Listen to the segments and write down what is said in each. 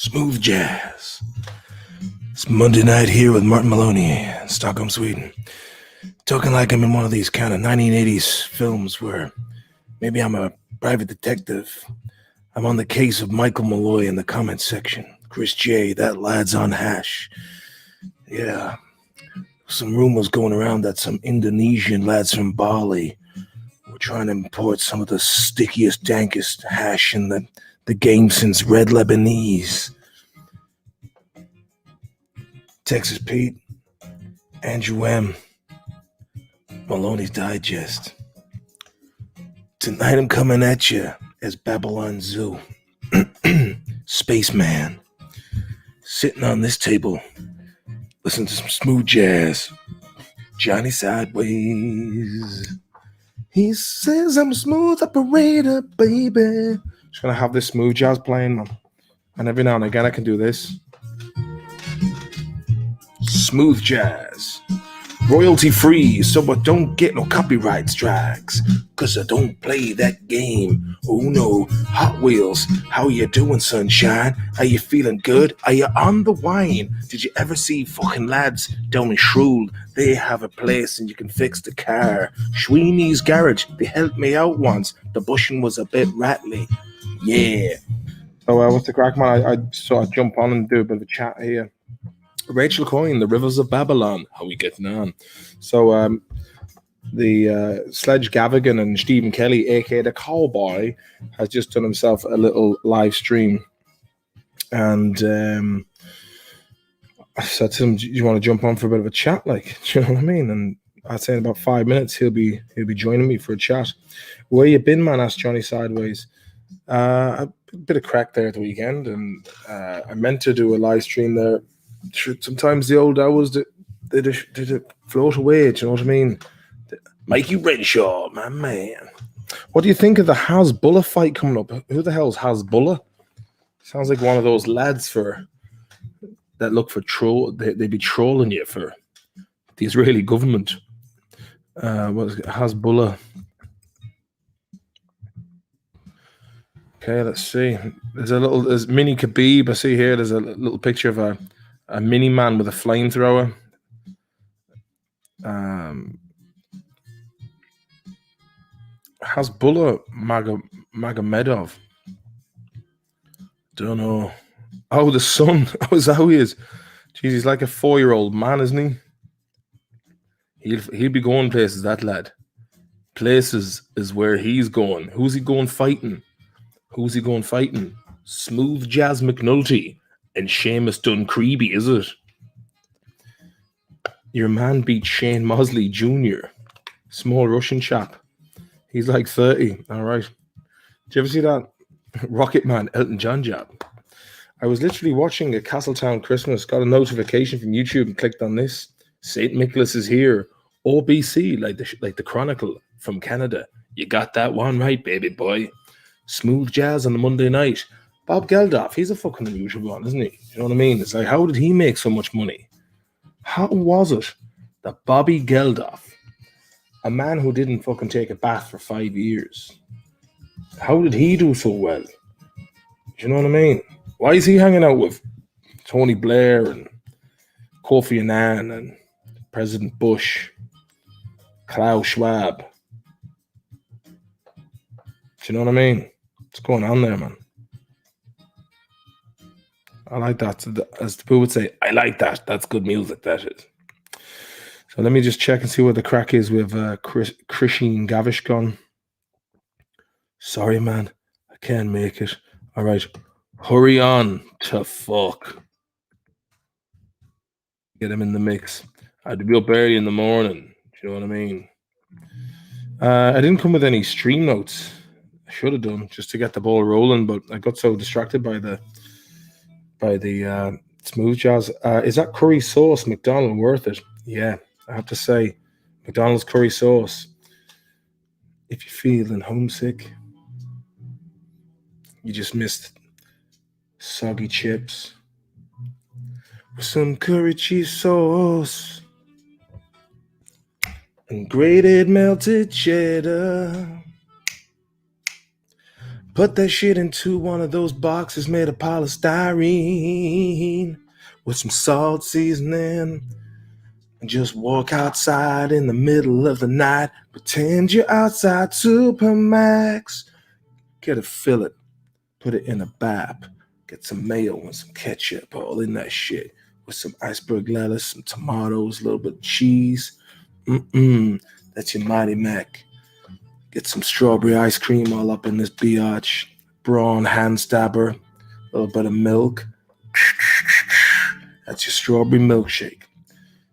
Smooth jazz. It's Monday night here with Martin Maloney in Stockholm, Sweden. Talking like I'm in one of these kind of 1980s films where maybe I'm a private detective. I'm on the case of Michael Malloy in the comments section. Chris J, that lad's on hash. Yeah. Some rumors going around that some Indonesian lads from Bali were trying to import some of the stickiest, dankest hash in the game since Red Lebanese. Texas Pete, Andrew M, Maloney's Digest. Tonight I'm coming at you as Babylon Zoo. Spaceman. Sitting on this table, listen to some smooth jazz. Johnny Sideways. He says I'm a smooth operator, baby. Just gonna have this smooth jazz playing, man. And every now and again I can do this. Smooth jazz. Royalty free, so I don't get no copyright strikes. Cause I don't play that game. Oh no, Hot Wheels. How you doing, sunshine? Are you feeling good? Are you on the wine? Did you ever see fucking lads down in Shrewd? They have a place and you can fix the car. Sweeney's Garage, they helped me out once. The bushing was a bit rattly. Yeah. So what's the crack, man? I sort of jump on and do a bit of a chat here. Rachel Coyne, The Rivers of Babylon. How we getting on? So the Sledge Gavigan and Stephen Kelly, aka the Cowboy, has just done himself a little live stream. And I said to him, do you want to jump on for a bit of a chat? Like, do you know what I mean? And I'd say in about 5 minutes he'll be joining me for a chat. Where you been, man? Asked Johnny Sideways. A bit of crack there at the weekend, and I meant to do a live stream there. Sometimes the old hours they float away. Do you know what I mean? Mikey Renshaw, my man. What do you think of the Hasbulla fight coming up? Who the hell's Hasbulla? Sounds like one of those lads that look for troll. They be trolling you for the Israeli government. What is it? Hasbulla? Okay, let's see. There's mini Khabib. I see here. There's a little picture of a mini man with a flamethrower. Hasbulla Magomedov. Don't know. Oh, the son. Oh, is that who he is? Jeez, he's like a 4-year-old man, isn't he? He'll be going places, that lad. Places is where he's going. Who's he going fighting? Smooth Jazz McNulty and Seamus Duncreeby, is it? Your man beat Shane Mosley Jr., small Russian chap. He's like 30. All right. Did you ever see that Rocket Man Elton John jab? I was literally watching a Castletown Christmas, got a notification from YouTube and clicked on this. St. Nicholas is here. OBC, like the Chronicle from Canada. You got that one right, baby boy. Smooth jazz on a Monday night. Bob Geldof, he's a fucking unusual one, isn't he? You know what I mean? It's like, how did he make so much money? How was it that Bobby Geldof, a man who didn't fucking take a bath for 5 years, how did he do so well? Do you know what I mean? Why is he hanging out with Tony Blair and Kofi Annan and President Bush, Klaus Schwab? Do you know what I mean? What's going on there, man? I like that. As the people would say, I like that. That's good music, that is. So let me just check and see what the crack is with Krishin Gavishkon. Sorry, man. I can't make it. All right. Hurry on to fuck. Get him in the mix. I'd be up early in the morning. Do you know what I mean? I didn't come with any stream notes. I should have done just to get the ball rolling, but I got so distracted by the smooth jazz. Is that curry sauce McDonald's worth it? Yeah, I have to say, McDonald's curry sauce. If you're feeling homesick, you just missed soggy chips with some curry cheese sauce and grated melted cheddar. Put that shit into one of those boxes made of polystyrene with some salt seasoning. And just walk outside in the middle of the night. Pretend you're outside Supermax. Get a fillet. Put it in a bap. Get some mayo and some ketchup all in that shit. With some iceberg lettuce, some tomatoes, a little bit of cheese. That's your Mighty Mac. Get some strawberry ice cream all up in this biatch. Brawn hand stabber. A little bit of milk. That's your strawberry milkshake.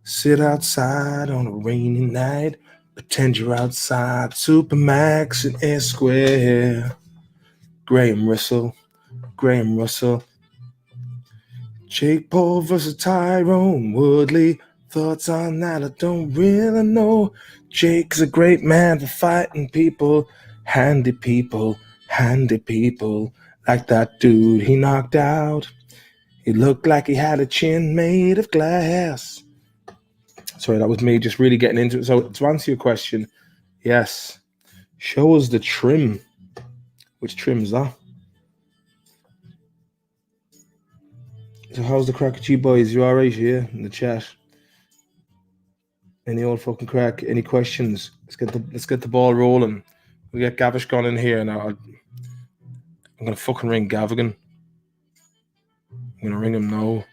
Sit outside on a rainy night. Pretend you're outside Supermax and S Square. Graham Russell. Jake Paul versus Tyrone Woodley. Thoughts on that? I don't really know. Jake's a great man for fighting people. Handy people. Like that dude he knocked out. He looked like he had a chin made of glass. Sorry, that was me just really getting into it. So to answer your question, yes. Show us the trim. Which trim's that? So how's the crack at you boys? You alright here in the chat? Any old fucking crack? Any questions? Let's get the ball rolling. We get Gavish gone in here now. I'm gonna fucking ring Gavigan. I'm gonna ring him now.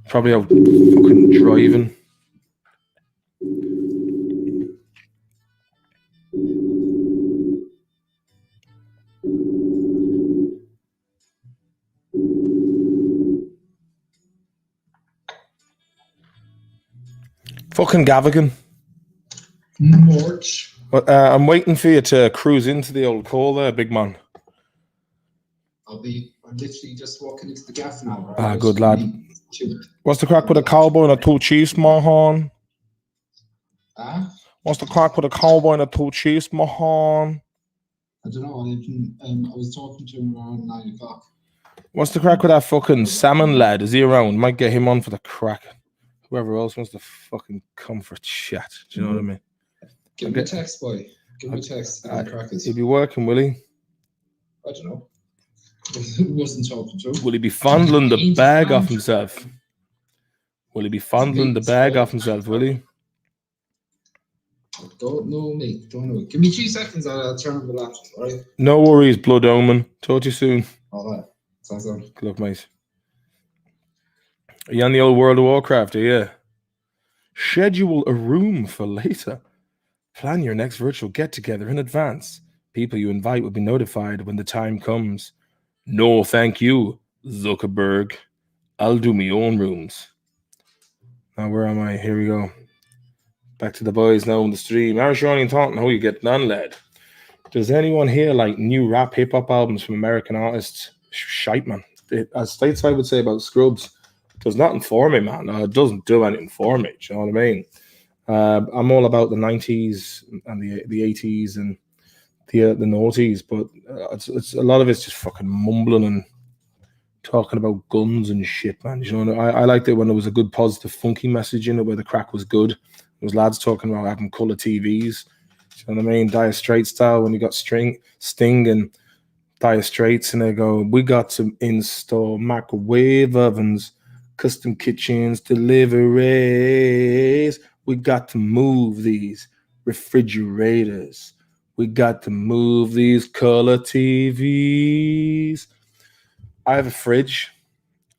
Probably out fucking driving. Fucking Gavigan. March. I'm waiting for you to cruise into the old call there, big man. I'm literally just walking into the gaff now. Right? Good lad. What's the crack with a cowboy and a two chiefs, Mahan? What's the crack with a cowboy and a two chiefs, Mahan? I don't know. I was talking to him around 9 o'clock. What's the crack with that fucking salmon lad? Is he around? Might get him on for the crack. Whoever else wants to fucking come for chat. Do you know what I mean? Give me a text, boy. Give me a text. He'll be working, will he? I don't know. He wasn't talking to him. Will he be fondling the bag off himself? Will he be fondling the bag off himself, will he? Don't know, mate. Don't know. Give me 2 seconds. I'll turn on the laptop, all right? No worries, Blood Omen. Talk to you soon. All right. Sounds good. Good luck, mate. Are you on the old World of Warcraft, are you? Schedule a room for later. Plan your next virtual get-together in advance. People you invite will be notified when the time comes. No, thank you, Zuckerberg. I'll do my own rooms. Now, where am I? Here we go. Back to the boys now on the stream. Irish and Taunton, how you getting on, lad? Does anyone here like new rap hip-hop albums from American artists? Shite, man. As stateside would say about Scrubs, it does nothing for me, man. It doesn't do anything for me. Do you know what I mean? I'm all about the 90s and the 80s and the noughties, but it's a lot of it's just fucking mumbling and talking about guns and shit, man. You know, I liked it when there was a good positive funky message in it where the crack was good. There was lads talking about having colour TVs. You know what I mean? Dire Straits style when you got Sting and Dire Straits and they go, we got some in-store microwave ovens, custom kitchens, deliveries. We got to move these refrigerators. We got to move these color TVs. I have a fridge.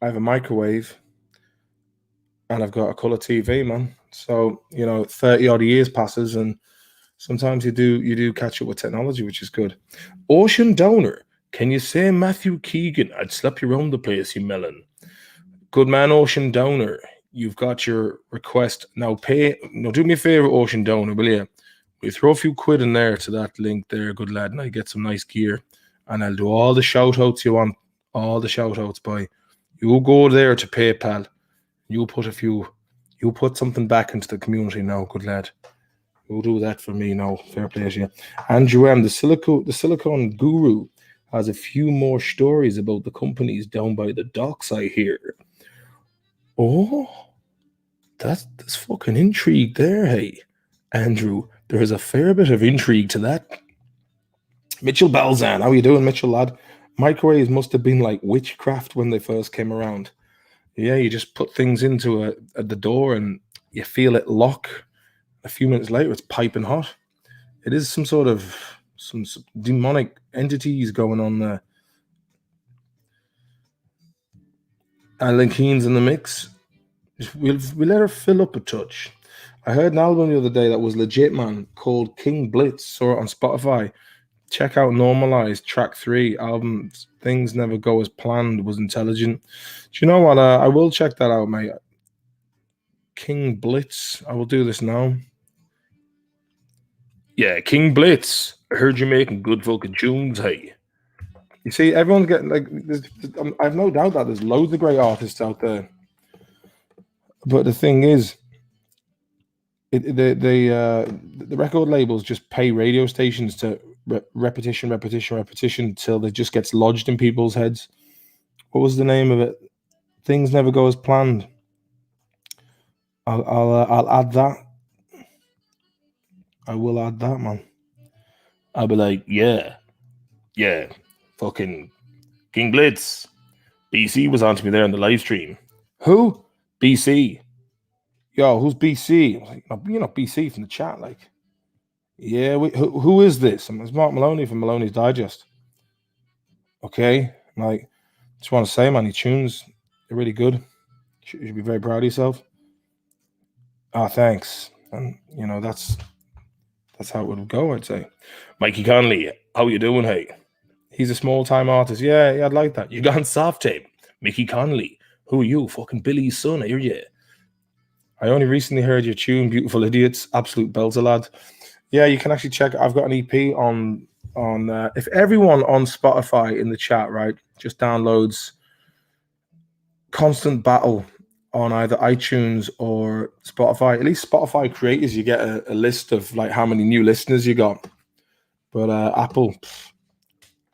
I have a microwave. And I've got a color TV, man. So, 30 odd years passes and sometimes you do catch up with technology, which is good. Ocean Donor. Can you say Matthew Keegan? I'd slap you around the place, you melon. Good man, Ocean Donor. You've got your request. Now do me a favor, Ocean Donor, will you? We throw a few quid in there to that link there, good lad, and I get some nice gear. And I'll do all the shout-outs you want. All the shout-outs, boy. You go there to PayPal. You put something back into the community now, good lad. You'll do that for me now. Fair play to you. Andrew M., the silicone guru, has a few more stories about the companies down by the docks, I hear. Oh, there's fucking intrigue there, hey. Andrew, there is a fair bit of intrigue to that. Mitchell Belzan, how you doing, Mitchell, lad? Microwaves must have been like witchcraft when they first came around. Yeah, you just put things into at the door and you feel it lock. A few minutes later, it's piping hot. It is some sort of some demonic entities going on there. Alan Keen's in the mix. We'll let her fill up a touch. I heard an album the other day that was legit, man, called King Blitz. Saw it on Spotify. Check out Normalized, track 3. Album Things Never Go As Planned was intelligent. Do you know what? I will check that out, mate. King Blitz. I will do this now. Yeah, King Blitz. I heard you're making good fucking tunes, hey. You see, everyone's getting like. I've no doubt that there's loads of great artists out there. But the thing is, the record labels just pay radio stations to repetition till it just gets lodged in people's heads. What was the name of it? Things Never Go As Planned. I'll add that. I will add that, man. I'll be like, yeah, fucking King Blitz. BC was on to me there on the live stream. Who? BC. Yo, who's BC? Like, you're not BC from the chat, like. Yeah, who is this? It's Mark Maloney from Maloney's Digest. Okay, like, just want to say, man, your tunes are really good. You should be very proud of yourself. Ah, thanks. And you know that's how it would go, I'd say. Mikey Conley, how you doing, hey? He's a small-time artist. Yeah, I'd like that. You got on soft tape. Mickey Conley. Who are you? Fucking Billy's son, I hear you. I only recently heard your tune, Beautiful Idiots. Absolute belter, lad. Yeah, you can actually check. I've got an EP on if everyone on Spotify in the chat, right, just downloads Constant Battle on either iTunes or Spotify. At least Spotify creators, you get a list of like how many new listeners you got. But Apple,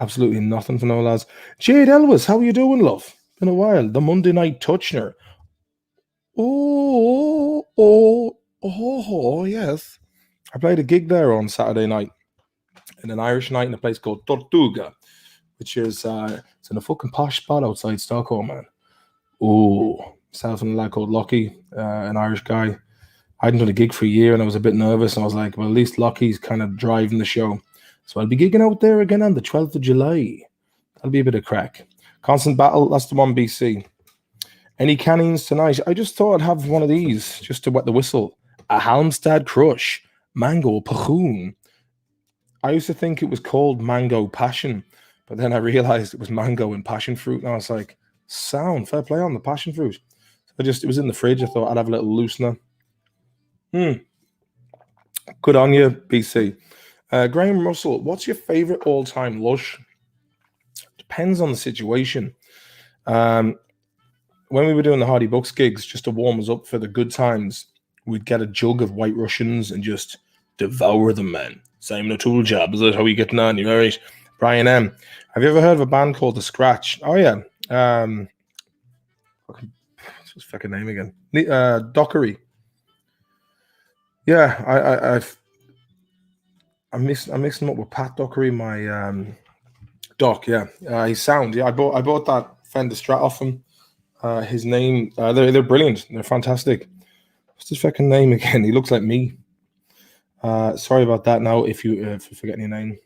absolutely nothing for no lads. Jade Elvis, how are you doing, love? Been a while. The Monday Night Touchner. Oh, yes. I played a gig there on Saturday night in an Irish night in a place called Tortuga, which is it's in a fucking posh spot outside Stockholm, man. Oh, myself and a lad called Lockie, an Irish guy. I hadn't done a gig for a year and I was a bit nervous. And I was like, well, at least Lockie's kind of driving the show. So I'll be gigging out there again on the 12th of July. That'll be a bit of crack. Constant Battle, that's the one, BC. Any cannings tonight? I just thought I'd have one of these just to wet the whistle. A Halmstad Crush, Mango Pachoon. I used to think it was called Mango Passion, but then I realized it was mango and passion fruit. And I was like, sound, fair play on the passion fruit. It was in the fridge. I thought I'd have a little loosener. Good on you, BC. Graham Russell, what's your favorite all-time lush? Depends on the situation. When we were doing the Hardy Bucks gigs, just to warm us up for the good times, we'd get a jug of White Russians and just devour them, man. Same O'Toole job. Is that how you getting on? You all right? Brian M. Have you ever heard of a band called The Scratch? Oh, yeah. What's his fucking name again? Dockery. Yeah, I mixed him up with Pat Dockery, my Doc. Yeah, he's sound. Yeah, I bought that Fender Strat off him. His name, they're brilliant. They're fantastic. What's his fucking name again? He looks like me. Sorry about that. Now, if you're forgetting your name,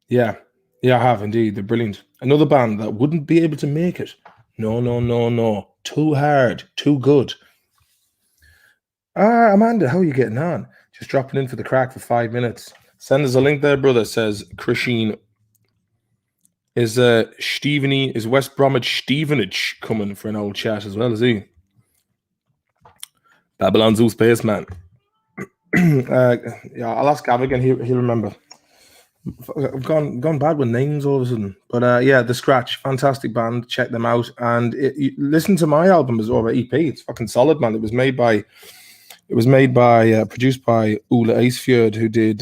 yeah, I have indeed. They're brilliant. Another band that wouldn't be able to make it. No. Too hard. Too good. Amanda, how are you getting on? Just dropping in for the crack for 5 minutes. Send us a link there, brother. Says Christine. Is West Bromwich Stevenage coming for an old chat as well, is he? Babylon Zoo Spaceman. Yeah, I'll ask Gav again. He'll remember. I've gone bad with names all of a sudden. But yeah, The Scratch, fantastic band. Check them out. And listen to my album as well, EP. It's fucking solid, man. It was produced by Ulla Acefjord, who did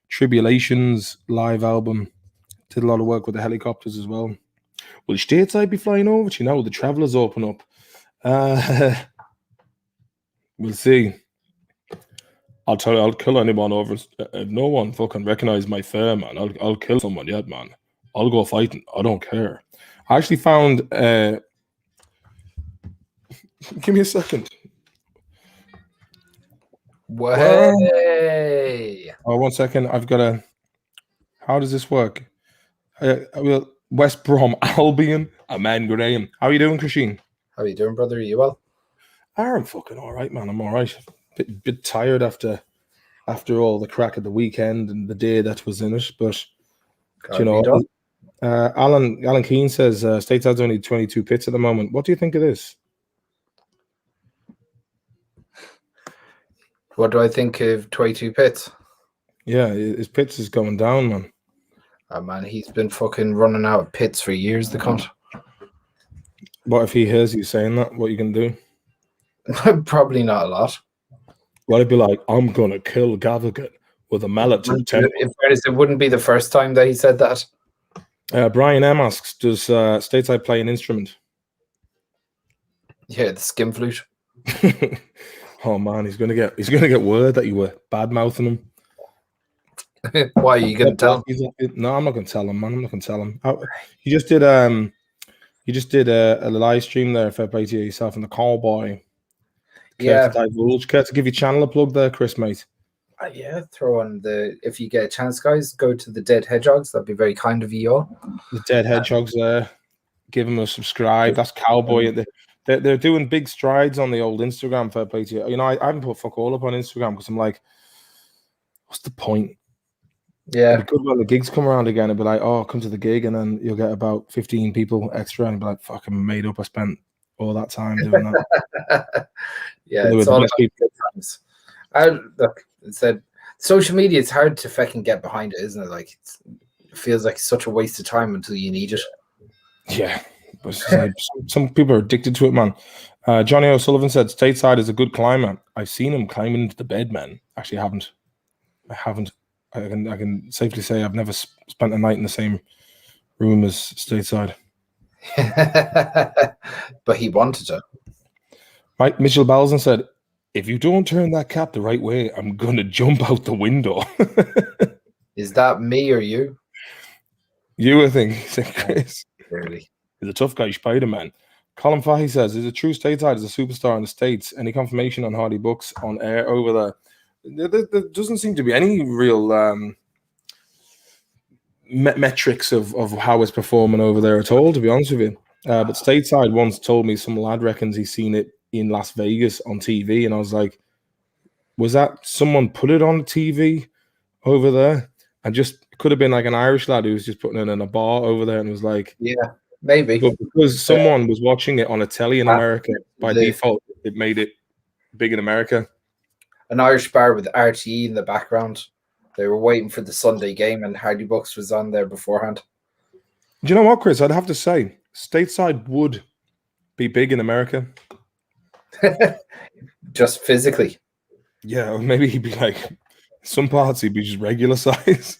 Tribulations live album. Did a lot of work with the helicopters as well. Will stateside be flying over? Do you know the travelers open up? We'll see. I'll tell you, I'll kill anyone over. If no one fucking recognize my fare, man, I'll kill someone yet, man. I'll go fighting. I don't care. I actually found. Give me a second. Way. Oh, 1 second. I've got a. How does this work? West Brom Albion. Man, Graham. How are you doing, Christine? How are you doing, brother? Are you well? I'm fucking all right, man. I'm all right. Bit tired after all the crack of the weekend and the day that was in it, but you know, Alan Keane says Stateside's only 22 pits at the moment. What do you think of this? What do I think of 22 pits? Yeah, his pits is going down, man. Oh, man, he's been fucking running out of pits for years, the cunt. What if he hears you saying that? What you can do? Probably not a lot. Well, he'd be like, I'm going to kill Gavaghan with a mallet to the temple. In fairness, it wouldn't be the first time that he said that. Brian M asks, does Stateside play an instrument? Yeah, the skim flute. Oh man, he's gonna get word that you were bad mouthing him. Why are you gonna tell him? No, I'm not gonna tell him, man. I'm not gonna tell him. You just did a live stream there. Fair play to yourself and the cowboy. Yeah. Care to give your channel a plug there, Chris, mate. Yeah, throw on if you get a chance, guys, go to the Dead Hedgehogs. That'd be very kind of you all. The Dead Hedgehogs there. Give them a subscribe. That's Cowboy. They're doing big strides on the old Instagram. Fair play to you. You know, I haven't put fuck all up on Instagram because I'm like, what's the point? Yeah. It'd be good when the gigs come around again. It'd be like, oh, come to the gig, and then you'll get about 15 people extra, and be like, fucking made up. I spent all that time doing that. Yeah, it's all about good times. Look, it said social media. It's hard to fucking get behind it, isn't it? Like it feels like such a waste of time until you need it. Yeah. But some people are addicted to it, man. Johnny O'Sullivan said, Stateside is a good climber. I've seen him climbing into the bed, man. Actually, I haven't. I can safely say I've never spent a night in the same room as Stateside. But he wanted to. Right, Mitchell Balzan said, if you don't turn that cap the right way, I'm going to jump out the window. Is that me or you? You, I think, said Chris. Really? He's a tough guy, Spider-Man. Colin Fahey says, is it true Stateside is a superstar in the States? Any confirmation on Hardy Bucks on air over there? There doesn't seem to be any real metrics of how it's performing over there at all, to be honest with you. But Stateside once told me some lad reckons he's seen it in Las Vegas on TV, and I was like, was that someone put it on TV over there? And just could have been like an Irish lad who was just putting it in a bar over there and was like, yeah. Maybe. But because someone was watching it on a telly in America, by default, it made it big in America. An Irish bar with RTE in the background. They were waiting for the Sunday game, and Hardy Bucks was on there beforehand. Do you know what, Chris? I'd have to say, Stateside would be big in America. Just physically. Yeah, or maybe he'd be like, some parts he'd be just regular size.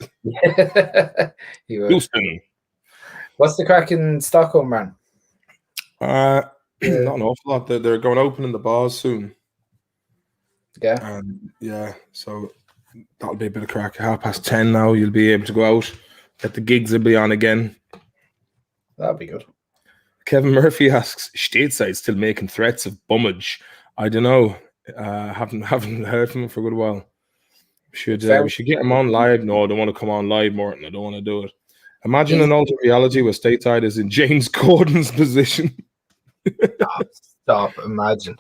He would. Houston. What's the crack in Stockholm, man? Not an awful lot. They're going open in the bars soon. Yeah. Yeah, so that'll be a bit of crack. 10:30 now, you'll be able to go out. Get the gigs will be on again. That'll be good. Kevin Murphy asks, Stateside still making threats of bummage? I don't know. Haven't heard from him for a good while. We should get him on live. No, I don't want to come on live, Morton. I don't want to do it. Imagine an alternate reality where Stateside is in James Corden's position. Stop. Imagine.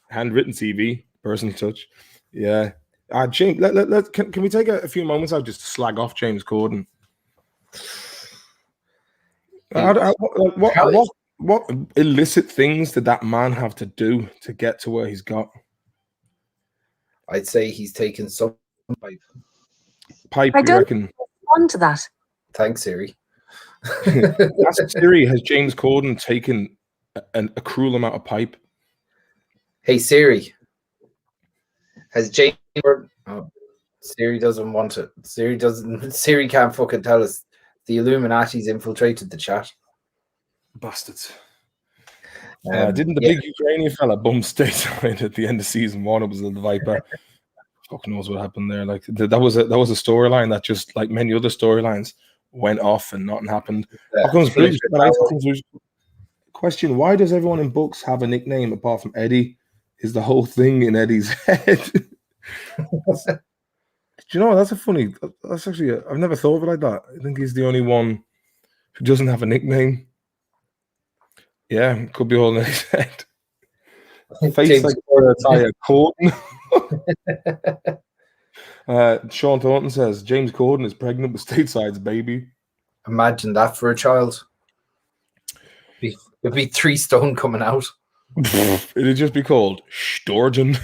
Handwritten CV, personal touch. Yeah. James, can we take a few moments out just to slag off James Corden? What illicit things did that man have to do to get to where he's got? I'd say he's taken some pipe. Pipe, you reckon? On to that. Thanks, Siri. Ask Siri, has James Corden taken a cruel amount of pipe? Hey, Siri. Has James Corden... Oh, Siri doesn't want it. Siri can't fucking tell us. The Illuminati's infiltrated the chat. Bastards. Didn't the big Ukrainian fella bum Stateside at the end of season 1? It was the Viper. Fuck knows what happened there. Like that was a storyline that just like many other storylines went off and nothing happened. How comes Bruce? Question: why does everyone in books have a nickname apart from Eddie? Is the whole thing in Eddie's head? Do you know what? That's actually I've never thought of it like that. I think he's the only one who doesn't have a nickname. Yeah, could be all in his head. Face like a Corden. Sean Thornton says James Corden is pregnant with Stateside's baby. Imagine that for a child. It'd be 3 stone coming out. It'd just be called Sturgeon.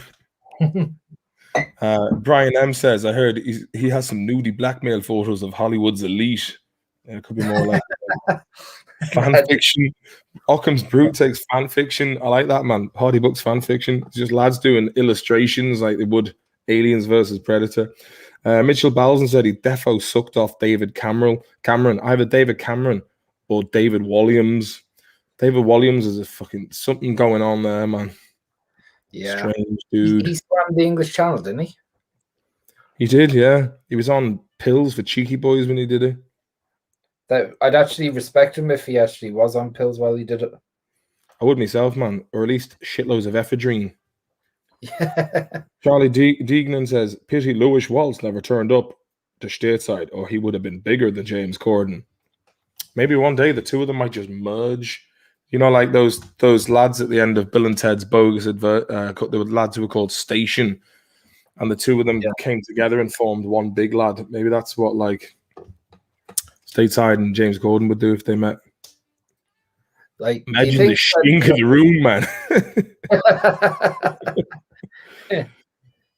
Brian M says, I heard he has some nudie blackmail photos of Hollywood's elite. It could be more like fan fiction. Occam's Brute takes fan fiction. I like that, man. Hardy Books fan fiction. It's just lads doing illustrations like they would Aliens versus Predator. Mitchell Balzen said he defo sucked off David Cameron. Either David Cameron or David Williams. David Williams is a fucking something going on there, man. Yeah. Strange dude. He swam the English Channel, didn't he? He did, yeah. He was on pills for Cheeky Boys when he did it. I'd actually respect him if he actually was on pills while he did it. I would myself, man. Or at least shitloads of ephedrine. Yeah. Charlie Deignan says, pity Lewis Waltz never turned up to Stateside, or he would have been bigger than James Corden. Maybe one day the two of them might just merge. You know, like those lads at the end of Bill and Ted's bogus advert. There were lads who were called Station, and the two of them came together and formed one big lad. Maybe that's what like Stateside and James Corden would do if they met. Like, imagine the stink of the room, man.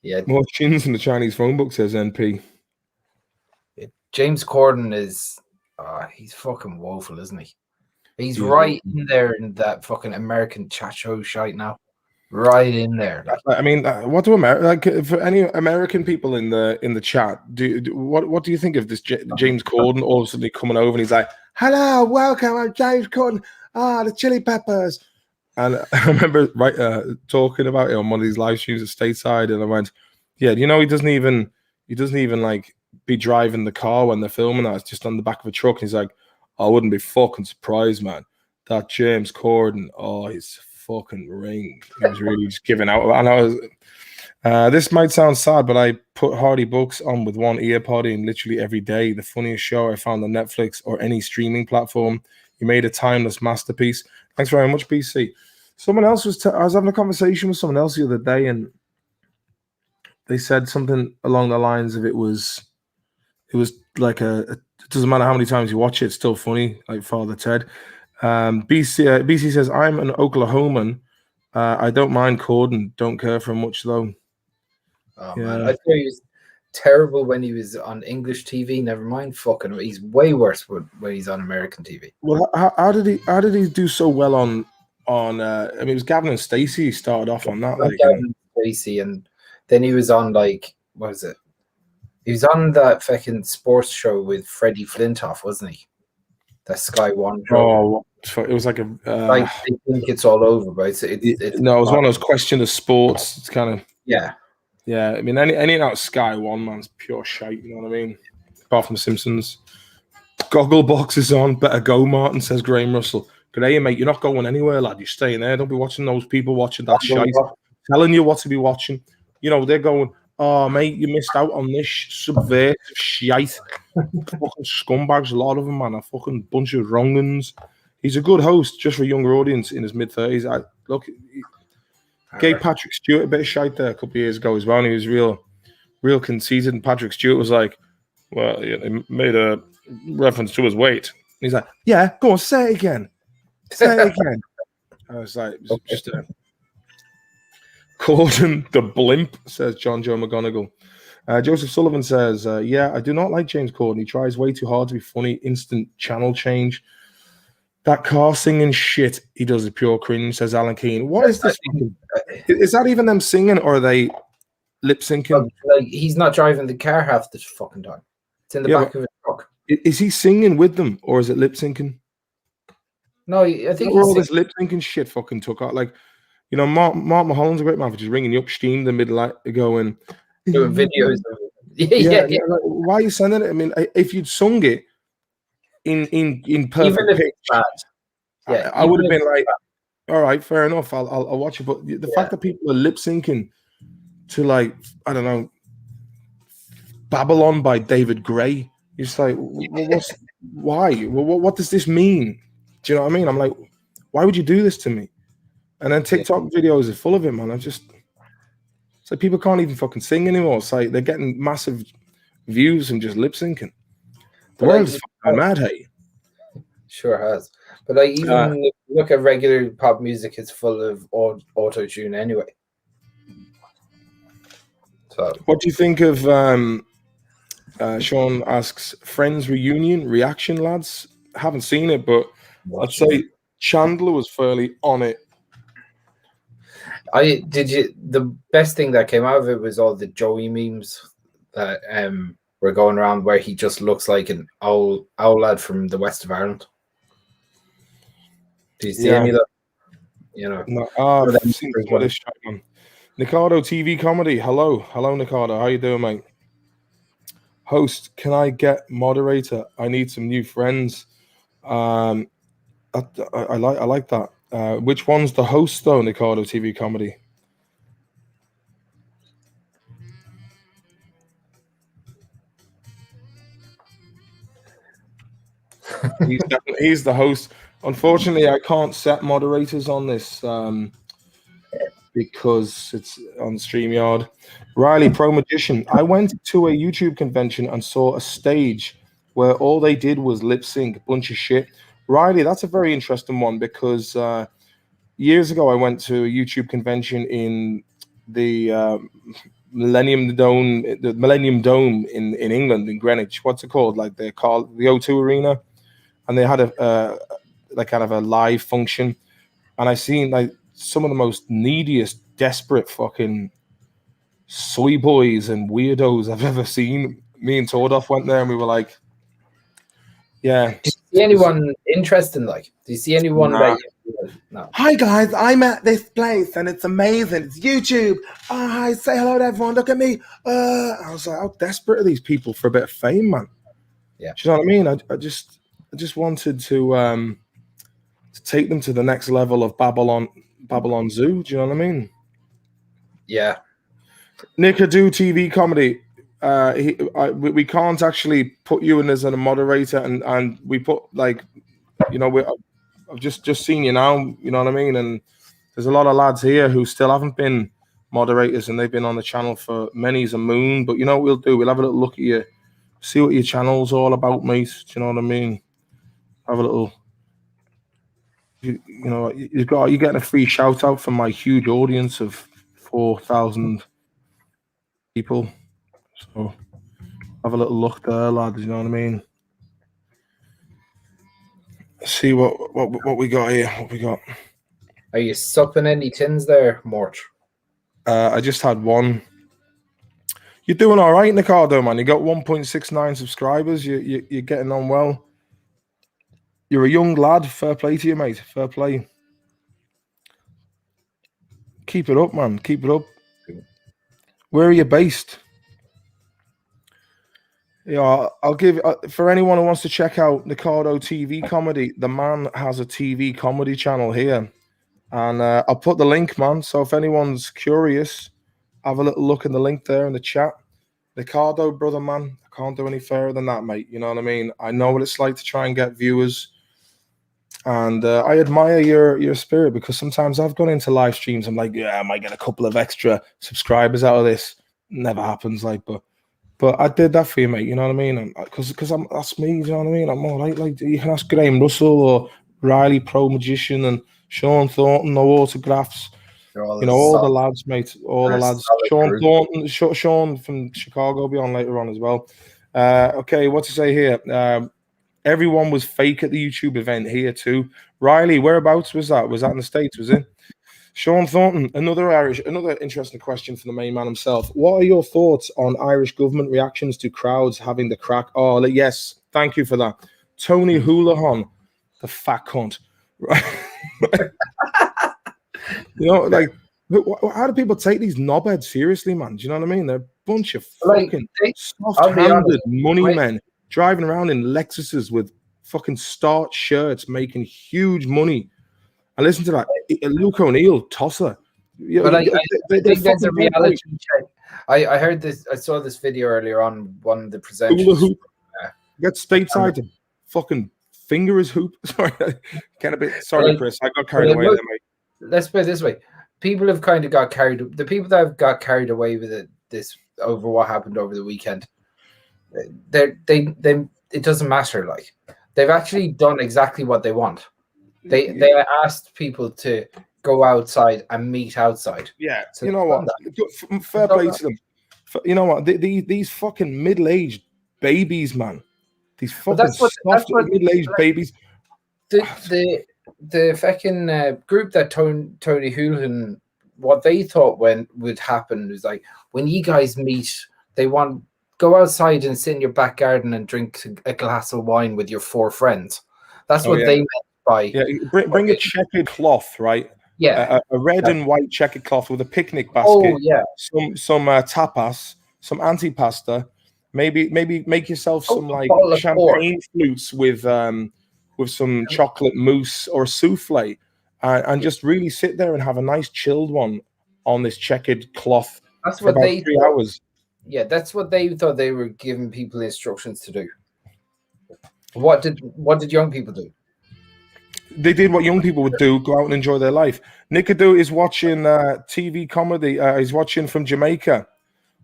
Yeah. More chins in the Chinese phone book, says NP. James Corden is he's fucking woeful, isn't he? He's right in there in that fucking American chat show shite now. Right in there. I mean, what do for any American people in the chat? What do you think of this James Corden all of a sudden coming over and he's like, "Hello, welcome, I'm James Corden. The Chili Peppers." And I remember talking about it on one of these live streams at Stateside, and I went, "Yeah, you know, he doesn't even like be driving the car when they're filming that. It's just on the back of a truck." And he's like, "I wouldn't be fucking surprised, man. That James Corden, his fucking ring." He was really just giving out. And I was, this might sound sad, but I put Hardy Books on with one ear pod in literally every day. The funniest show I found on Netflix or any streaming platform. You made a timeless masterpiece. Thanks very much, BC. Someone else I was having a conversation with someone else the other day, and they said something along the lines of it was like it doesn't matter how many times you watch it, it's still funny, like Father Ted. BC says, I'm an Oklahoman. I don't mind Corden, don't care for much though. Oh man, I thought he was terrible when he was on English TV. Never mind fucking, he's way worse when he's on American TV. Well, how did he do so well on I mean, it was Gavin and Stacey. He started off on that, like, Gavin and Stacey, and then he was on like, what was it? He was on that fucking sports show with Freddie Flintoff, wasn't he? That Sky One show. Oh, it was like a like I think it's all over, but it's no, it was one of those question of sports. It's kind of yeah. I mean, any out Sky One, man's pure shite. You know what I mean? Apart from Simpsons. Goggle box is on. Better go, Martin, says Graham Russell. Good day, mate. You're not going anywhere, lad. You're staying there. Don't be watching those people watching that shite. Telling you what to be watching. You know, they're going, oh, mate, you missed out on this subversive shite. Fucking scumbags, a lot of them, man. A fucking bunch of wrong uns. He's a good host, just for a younger audience in his mid-30s. Look, he gave Patrick Stewart a bit of shite there a couple of years ago as well, and he was real conceited, and Patrick Stewart was like, well, he made a reference to his weight. And he's like, yeah, go on, say it again. Say it again. I was like, it was just Corden the blimp, says John Joe McGonigal. Joseph Sullivan says, yeah, I do not like James Corden. He tries way too hard to be funny. Instant channel change. That car singing shit he does is pure cringe, says Alan Keane. What is this? Is that even them singing, or are they lip syncing? Like, he's not driving the car half the fucking time. It's in the back of his truck. Is he singing with them, or is it lip syncing? No, I think all this lip syncing shit fucking took out. Like, you know, Mark Mulholland's a great man for just ringing you up, steam the middle, like going, doing videos. Yeah. Like, why are you sending it? I mean, if you'd sung it in perfect Even if pitch, it's bad. Yeah, I would have even if been like, all right, fair enough. I'll watch it. But the fact that people are lip syncing to, like, I don't know, Babylon by David Gray, you're just like, why? What does this mean? Do you know what I mean? I'm like, why would you do this to me? And then TikTok videos are full of it, man. It's like people can't even fucking sing anymore. It's like they're getting massive views and just lip syncing. The But, world like, is fucking mad, hey. Sure has. But like, even if you look at regular pop music, it's full of auto tune anyway. So What do you think of Sean asks, Friends reunion reaction, lads? I haven't seen it, but I'd say Chandler was fairly on it. the best thing that came out of it was all the Joey memes that were going around where he just looks like an owl lad from the west of Ireland. Do you see any of that? You know, No, I've seen some of this shit, man. Nicardo TV comedy. Hello, Nicardo. How you doing, mate? Host, can I get moderator? I need some new friends. I like that. Which one's the host though, Nicardo TV comedy? He's the host. Unfortunately, I can't set moderators on this because it's on StreamYard. Riley, Pro Magician. I went to a YouTube convention and saw a stage where all they did was lip sync, bunch of shit. Riley, that's a very interesting one because years ago I went to a YouTube convention in the Millennium Dome in England, in Greenwich. What's it called? Like they call the O2 Arena, and they had a like kind of a live function, and I seen like some of the most neediest, desperate fucking soy boys and weirdos I've ever seen. Me and Tordoff went there, and we were like, "Yeah." Do you see anyone interesting? Like, do you see anyone that? No. Hi guys, I'm at this place and it's amazing. It's YouTube. Oh, hi, say hello to everyone. Look at me. I was like, how desperate are these people for a bit of fame, man? Yeah. Do you know what I mean? I just wanted to take them to the next level of Babylon Zoo. Do you know what I mean? Yeah. Nickadoo TV comedy. We can't actually put you in as a moderator, and we put like, you know, I've just seen you now. You know what I mean? And there's a lot of lads here who still haven't been moderators, and they've been on the channel for many's a moon. But you know what we'll do? We'll have a little look at you, see what your channel's all about, mate. Do you know what I mean? Have a little. You know, you're getting a free shout out from my huge audience of 4,000 people. So have a little look there, lads. You know what I mean? See what we got here. What we got? Are you supping any tins there, Mort? I just had one. You're doing all right, Nicardo, man. You got 1.69 subscribers. You're getting on well. You're a young lad. Fair play to you, mate. Fair play. Keep it up, man. Keep it up. Where are you based? Yeah, I'll give for anyone who wants to check out Nicardo TV comedy. The man has a TV comedy channel here, and I'll put the link, man. So if anyone's curious, have a little look in the link there in the chat. Nicardo, brother, man, I can't do any fairer than that, mate. You know what I mean? I know what it's like to try and get viewers, and I admire your spirit because sometimes I've gone into live streams. I'm like, yeah, I might get a couple of extra subscribers out of this. Never happens, like, but I did that for you, mate. You know what I mean? Because that's me. You know what I mean? I'm all right. Like you can ask Graham Russell or Riley Pro Magician and Sean Thornton, no autographs. You know, all the lads, mate. All the lads. Sean Thornton, Sean from Chicago will be on later on as well. Okay, what to say here? Everyone was fake at the YouTube event here too. Riley, whereabouts was that? Was that in the States? Was it? Sean Thornton, another interesting question from the main man himself. What are your thoughts on Irish government reactions to crowds having the crack? Oh, yes, thank you for that. Tony Houlihan, the fat cunt. Right? You know, like How do people take these knobheads seriously, man? Do you know what I mean? They're a bunch of Like, fucking I'll be honest, soft-handed money men driving around in Lexuses with fucking starched shirts, making huge money. And listen to that, Luke O'Neill, tosser. You know, but I they're think there's a fucking reality check. I heard this. I saw this video earlier on one of the presenters. hula hoop. Get stateside to fucking finger his hoop. Sorry, get a bit. Sorry, Chris. I got carried away there, mate. Let's put it this way: people have kind of got carried. The people that have got carried away with this over what happened over the weekend. They it doesn't matter. Like, they've actually done exactly what they want. They asked people to go outside and meet outside. Yeah, So you know what? Fair play to them. You know what? These fucking middle-aged babies, man. These fucking soft middle-aged babies. The fucking group that Tony Houlihan, what they thought would happen was like, when you guys meet, they want go outside and sit in your back garden and drink a glass of wine with your 4 friends. That's what they meant by bring a checkered cloth, right? Yeah, a red and white checkered cloth with a picnic basket. Oh yeah, some tapas, some antipasta. Maybe make yourself some like champagne flutes with some chocolate mousse or souffle, and just really sit there and have a nice chilled one on this checkered cloth. That's for what about they 3 hours. Yeah, that's what they thought they were giving people instructions to do. What did young people do? They did what young people would do: go out and enjoy their life. Nickadoo is watching TV comedy. He's watching from Jamaica.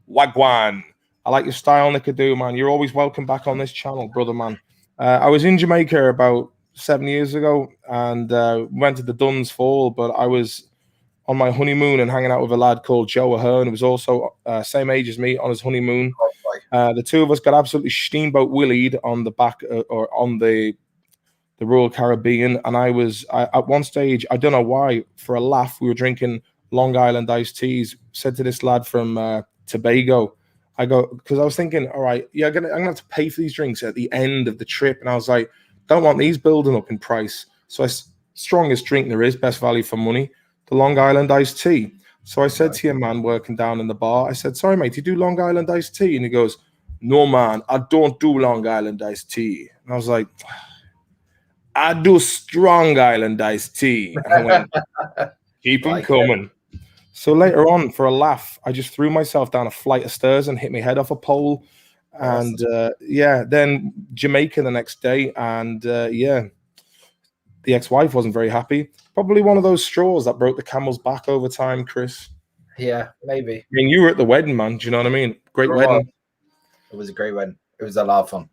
Wagwan. I like your style, Nickadoo, man. You're always welcome back on this channel, brother, man. I was in Jamaica about 7 years ago and went to the Duns Fall, but I was on my honeymoon and hanging out with a lad called Joe Ahern, who was also same age as me on his honeymoon. The two of us got absolutely steamboat willied on the back or on the Royal Caribbean, and I at one stage, I don't know why, for a laugh, we were drinking Long Island iced teas. Said to this lad from Tobago, I go, because I was thinking, all right, yeah, I'm gonna have to pay for these drinks at the end of the trip, and I was like, don't want these building up in price. So strongest drink there is, best value for money, the Long Island iced tea. So I said to your man working down in the bar, I said, sorry, mate, you do Long Island iced tea? And he goes, no, man, I don't do Long Island iced tea. And I was like, I do Strong Island iced tea. And I went, keep them coming. So later on, for a laugh, I just threw myself down a flight of stairs and hit my head off a pole. And then Jamaica the next day. And the ex-wife wasn't very happy. Probably one of those straws that broke the camel's back over time, Chris. Yeah, maybe. I mean, you were at the wedding, man. Do you know what I mean? Great wedding. It was a great wedding. It was a lot of fun.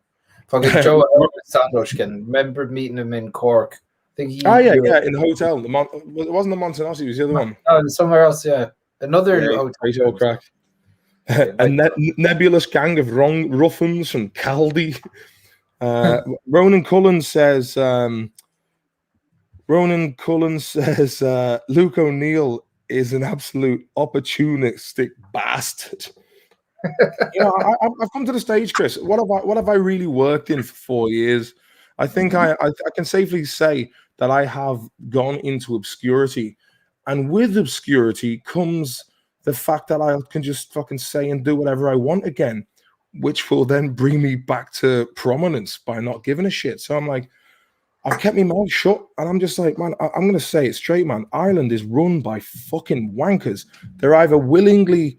Fucking Joe Sandoshkin. Remember meeting him in Cork? I think in the hotel. It wasn't the Montenossi, it was the other one. No, somewhere else, yeah. Another hotel. Crack. A nebulous gang of ruffians from Caldy. Ronan Cullen says Luke O'Neill is an absolute opportunistic bastard. I've come to the stage, Chris. What have I really worked in for 4 years? I think I can safely say that I have gone into obscurity, and with obscurity comes the fact that I can just fucking say and do whatever I want again, which will then bring me back to prominence by not giving a shit. So I'm like, I've kept my mouth shut, and I'm just like, man, I'm going to say it straight, man. Ireland is run by fucking wankers. They're either willingly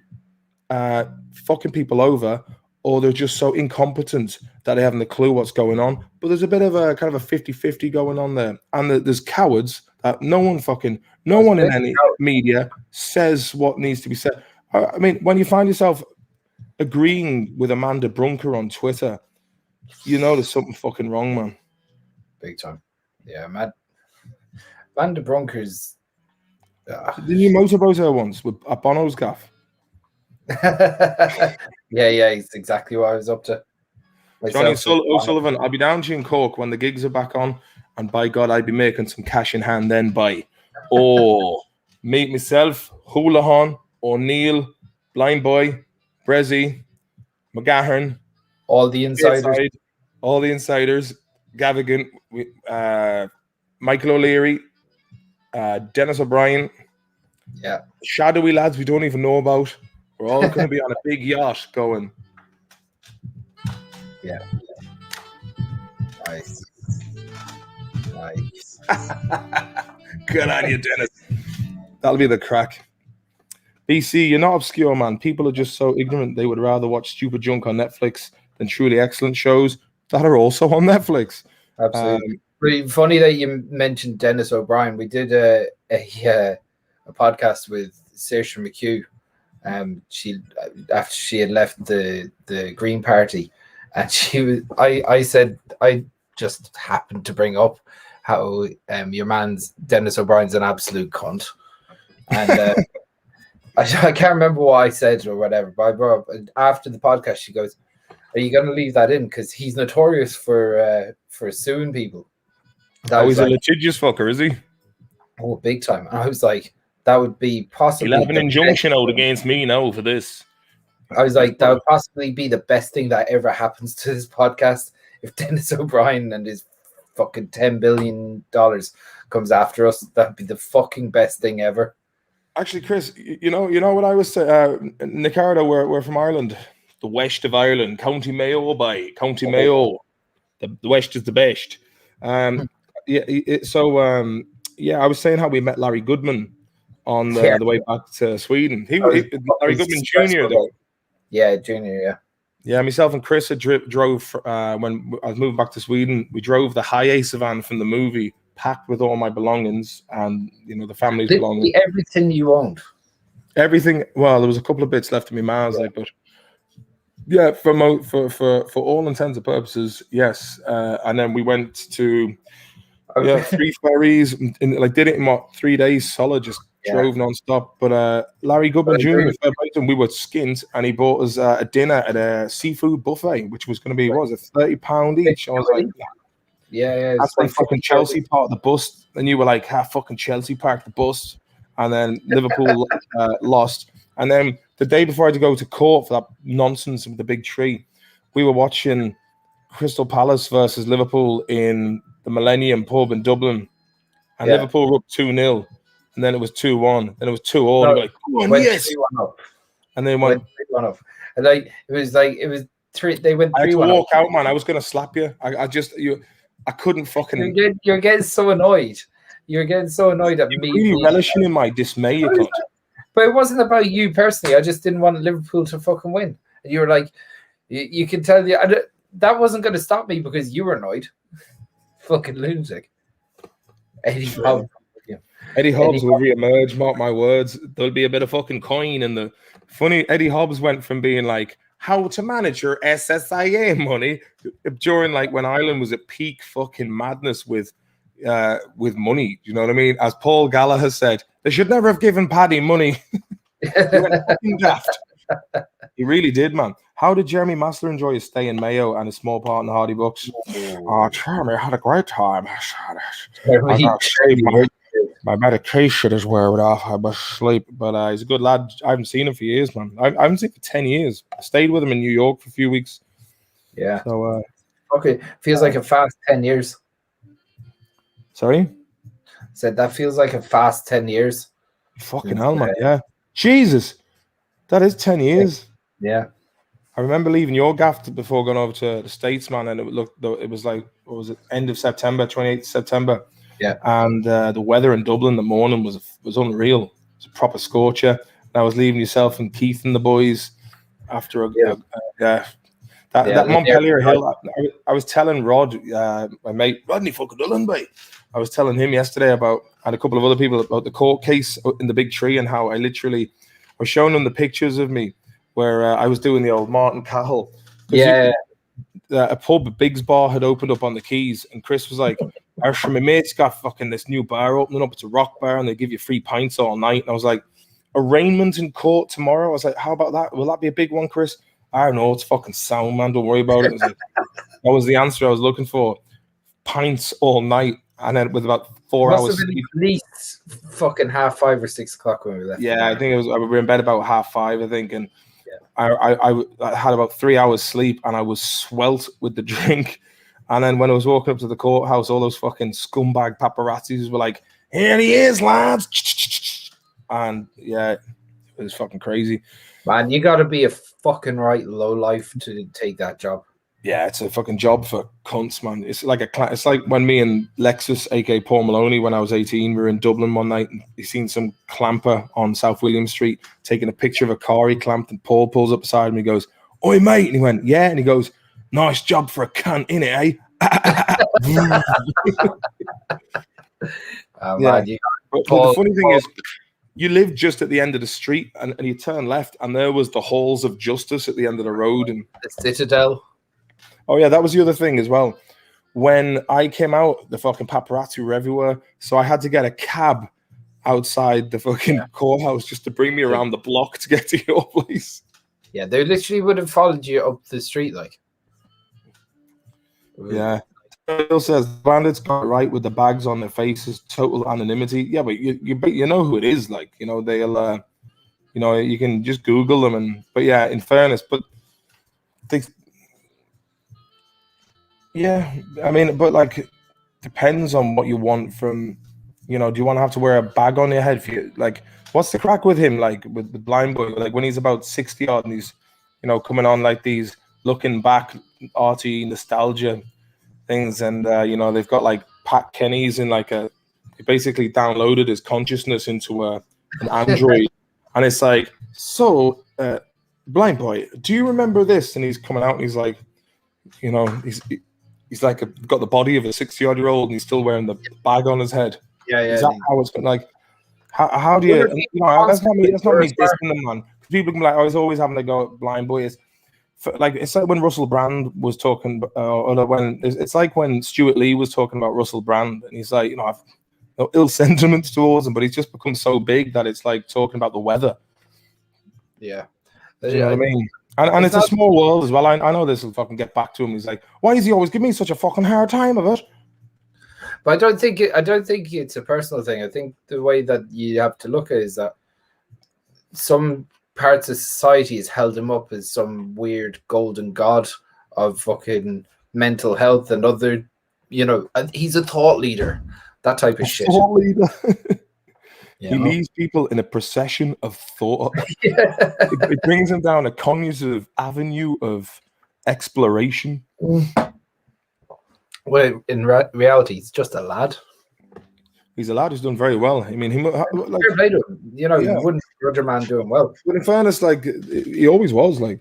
fucking people over, or they're just so incompetent that they haven't a clue what's going on. But there's a bit of a kind of a 50-50 going on there. And there's cowards that no one in any media says what needs to be said. I mean, when you find yourself agreeing with Amanda Brunker on Twitter, you know there's something fucking wrong, man. Big time. Yeah, man. Amanda Brunker's... Didn't you motorboat her once at Bono's gaff? yeah, it's exactly what I was up to. Johnny O'Sullivan, I'll be down to you in Cork when the gigs are back on, and by God, I'll be making some cash in hand then. Meet myself, Houlihan, O'Neill, Blind Boy, Brezzy, McGahern, all the insiders, Gavigan, Michael O'Leary, Dennis O'Brien, Yeah. Shadowy lads we don't even know about. We're all going to be on a big yacht going. Yeah. Nice. Good on you, Dennis. That'll be the crack. BC, you're not obscure, man. People are just so ignorant. They would rather watch stupid junk on Netflix than truly excellent shows that are also on Netflix. Absolutely. Pretty funny that you mentioned Dennis O'Brien. We did a podcast with Saoirse McHugh. She after she had left the Green Party, and she was. I said I just happened to bring up how your man's Dennis O'Brien's an absolute cunt, and I can't remember what I said or whatever. But I brought up after the podcast. She goes, "Are you going to leave that in? Because he's notorious for suing people." He's a litigious fucker, is he? Oh, big time. And I was like, that would be possibly. He'll have an injunction out against me now for this. I was like, that would possibly be the best thing that ever happens to this podcast if Dennis O'Brien and his fucking $10 billion comes after us. That'd be the fucking best thing ever. Actually, Chris, you know what I was saying? Nicardo, we're from Ireland, the west of Ireland, County Mayo by County Mayo. The west is the best. I was saying how we met Larry Goodman on the way back to Sweden. Larry Goodman Jr. though. Yeah, Junior. Yeah. Yeah, myself and Chris had drove when I was moving back to Sweden. We drove the Hiace van from the movie, packed with all my belongings and the family's belongings. Everything you owned. Everything. Well, there was a couple of bits left in my Mars, but yeah, for all intents and purposes, yes. And then we went to 3 ferries and did it in 3 days solid, just drove non-stop. But Larry Goodman Jr., we were skint, and he bought us a dinner at a seafood buffet, which was going to be £30 each. I was like, yeah, that's like fucking Chelsea part of the bus. Then you were like, fucking Chelsea parked the bus, and then Liverpool lost. And then the day before I had to go to court for that nonsense with the big tree, we were watching Crystal Palace versus Liverpool in the Millennium Pub in Dublin, and Liverpool were up 2-0, and then it was 2-1, then it was 2-2. No, and like, come on, yes, and then went 3-1 up. And it was 3. They went 3-1. I had to walk out, man. I was gonna slap you. I couldn't fucking. You're getting so annoyed. You're getting so annoyed at me. You're relishing in my dismay, you cunt. But it wasn't about you personally. I just didn't want Liverpool to fucking win. And you were like, you can tell that wasn't going to stop me because you were annoyed. Fucking lunatic. Eddie Hobbs will re-emerge, mark my words. There'll be a bit of fucking coin in the funny. Eddie Hobbs went from being like, how to manage your SSIA money during when Ireland was at peak fucking madness with money. You know what I mean? As Paul Gallagher said, they should never have given Paddy money. He went fucking daft. He really did, man. How did Jeremy Massler enjoy his stay in Mayo and a small part in the Hardy Books? Jeremy had a great time. My medication is wearing off. I must sleep. But he's a good lad. I haven't seen him for years, man. I haven't seen him for 10 years. I stayed with him in New York for a few weeks. Yeah. So, feels like a fast 10 years. Sorry? Said that feels like a fast 10 years. Fucking hell, man. Yeah. Jesus. That is 10 years. Yeah. I remember leaving your gaff before going over to the States, man, and it was like, what was it, end of September, 28th September. Yeah. And the weather in Dublin the morning was unreal. It was a proper scorcher. And I was leaving yourself and Keith and the boys after that Montpellier Hill. I was telling Rod, my mate, Rodney fucking Dillon, mate. I was telling him yesterday and a couple of other people about the court case in the big tree and how I was showing them the pictures of me where I was doing the old Martin Cahill. Yeah. A pub, Biggs Bar, had opened up on the Keys, and Chris was like, my mate's got fucking this new bar opening up. It's a rock bar, and they give you free pints all night. And I was like, arraignment in court tomorrow? I was like, how about that? Will that be a big one, Chris? I don't know. It's fucking sound, man. Don't worry about it. That was the answer I was looking for. Pints all night, and then with about 4 hours sleep. At least fucking 5:30 or 6 o'clock when we left. Yeah, I think we were in bed about 5:30, I think, and I had about 3 hours sleep, and I was swelt with the drink. And then when I was walking up to the courthouse, all those fucking scumbag paparazzis were like, "Here he is, lads!" and yeah, it was fucking crazy. Man, you got to be a fucking right low life to take that job. Yeah, it's a fucking job for cunts, man. It's like it's like when me and Lexus, aka Paul Maloney, when I was 18, we were in Dublin one night and he seen some clamper on South William Street taking a picture of a car he clamped, and Paul pulls up beside him. He goes, "Oi, mate," and he went, "Yeah," and he goes, "Nice job for a cunt, innit, eh?" Man, but the funny thing is, you live just at the end of the street, and you turn left, and there was the halls of justice at the end of the road, and the Citadel. Oh yeah, that was the other thing as well. When I came out, the fucking paparazzi were everywhere, so I had to get a cab outside the fucking courthouse just to bring me around the block to get to your place. Yeah, they literally would have followed you up the street, like. Yeah. Bill says bandits got it right with the bags on their faces, total anonymity. Yeah, but you know who it is, like, you know, they'll you know, you can just Google them, but yeah, in fairness, but they. Yeah, I mean, but like, depends on what you want from, you know, do you want to have to wear a bag on your head for you? Like, what's the crack with him? Like, with the blind boy, like when he's about 60 odd and he's, you know, coming on like these looking back RT nostalgia things. And, you know, they've got like Pat Kenny's in like he basically downloaded his consciousness into an Android. And it's like, so, blind boy, do you remember this? And he's coming out and he's like, you know, he's like got the body of a 60-odd-year-old and he's still wearing the bag on his head. Yeah. Is that how it's going? Like, how do you know, that's not me dissing them, man. People can be like, oh, he's always having to go at blind boys. Like, it's like when Russell Brand was talking, or when it's like when Stuart Lee was talking about Russell Brand, and he's like, you know, I've no ill sentiments towards him, but he's just become so big that it's like talking about the weather. Yeah. Do you know what I mean? And it's a small world as well. I know this will fucking get back to him. He's like, why does he always give me such a fucking hard time of it? But I don't think it's a personal thing. I think the way that you have to look at it is that some parts of society has held him up as some weird golden god of fucking mental health, and other, you know, he's a thought leader, that type of shit. Thought leader. Yeah. He leads people in a procession of thought. It brings him down a cognitive avenue of exploration. Well, in reality, he's just a lad. He's a lad who's done very well. I mean, he like, you know, you wouldn't grudge a man doing well. But in fairness, like, he always was, like.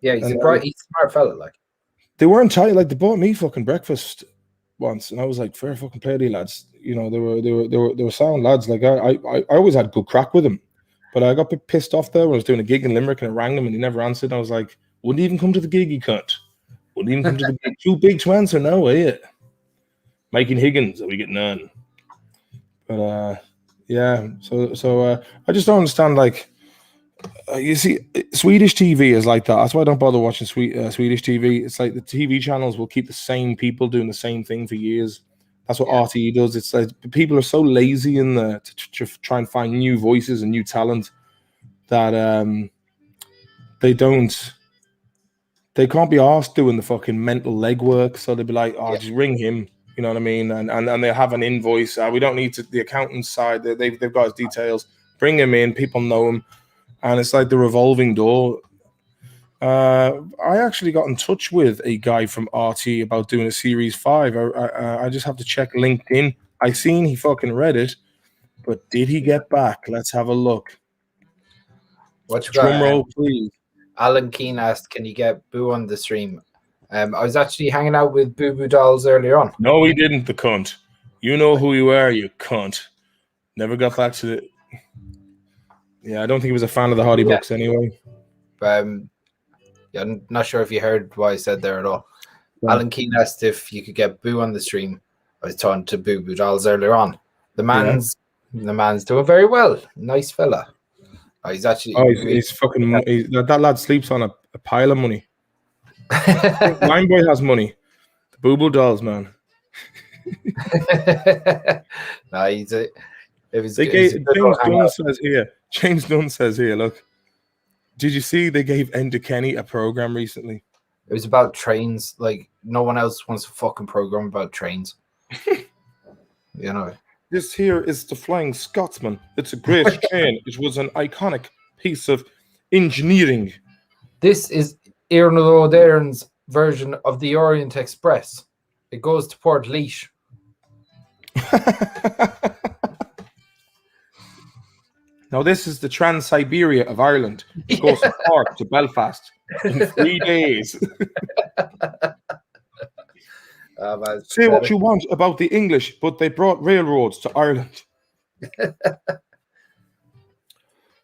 Yeah, he's a smart fella, like. They weren't tight. Like, they bought me fucking breakfast once, and I was like, fair fucking play to you lads. You know, they were sound lads. Like, I always had good crack with them, but I got a bit pissed off there when I was doing a gig in Limerick, and I rang him and he never answered. And I was like, wouldn't even come to the gig, you cunt. Wouldn't even come to the gig. Too big to answer now, are you? Making Higgins, are we getting on? But yeah, so I just don't understand. Like, you see, Swedish TV is like that. That's why I don't bother watching Swedish TV. It's like the TV channels will keep the same people doing the same thing for years. That's what RTE does. It's like people are so lazy in there to try and find new voices and new talent that they can't be asked doing the fucking mental legwork. So they'll be like, oh, just ring him. You know what I mean? And they have an invoice. We don't need the accountant's side. They've got his details. Bring him in. People know him. And it's like the revolving door. I actually got in touch with a guy from RT about doing a Series 5. I just have to check LinkedIn. I seen he fucking read it. But did he get back? Let's have a look. Drum roll, please. Alan Keane asked, can you get Boo on the stream? I was actually hanging out with Boo Boo Dolls earlier on. No, he didn't, the cunt. You know who you are, you cunt. Never got back to it. Yeah, I don't think he was a fan of the Hardy Bucks anyway. Yeah, I'm not sure if you heard what I said there at all. Yeah. Alan Keane asked if you could get Boo on the stream. I was talking to Boo Boo Dolls earlier on. The man's doing very well. Nice fella. He's actually. Oh, he's fucking. That lad sleeps on a pile of money. Line Boy has money. The Boo Boo Dolls, man. No, he's a. James Dunn says here. Look, did you see they gave Enda Kenny a program recently? It was about trains. Like, no one else wants a fucking program about trains. You know. This here is the Flying Scotsman. It's a great chain. It was an iconic piece of engineering. This is Iarnall O'Dairn's version of the Orient Express. It goes to Port Leash. Now, this is the Trans-Siberia of Ireland. It goes from Cork to Belfast in 3 days. Say what you want about the English, but they brought railroads to Ireland.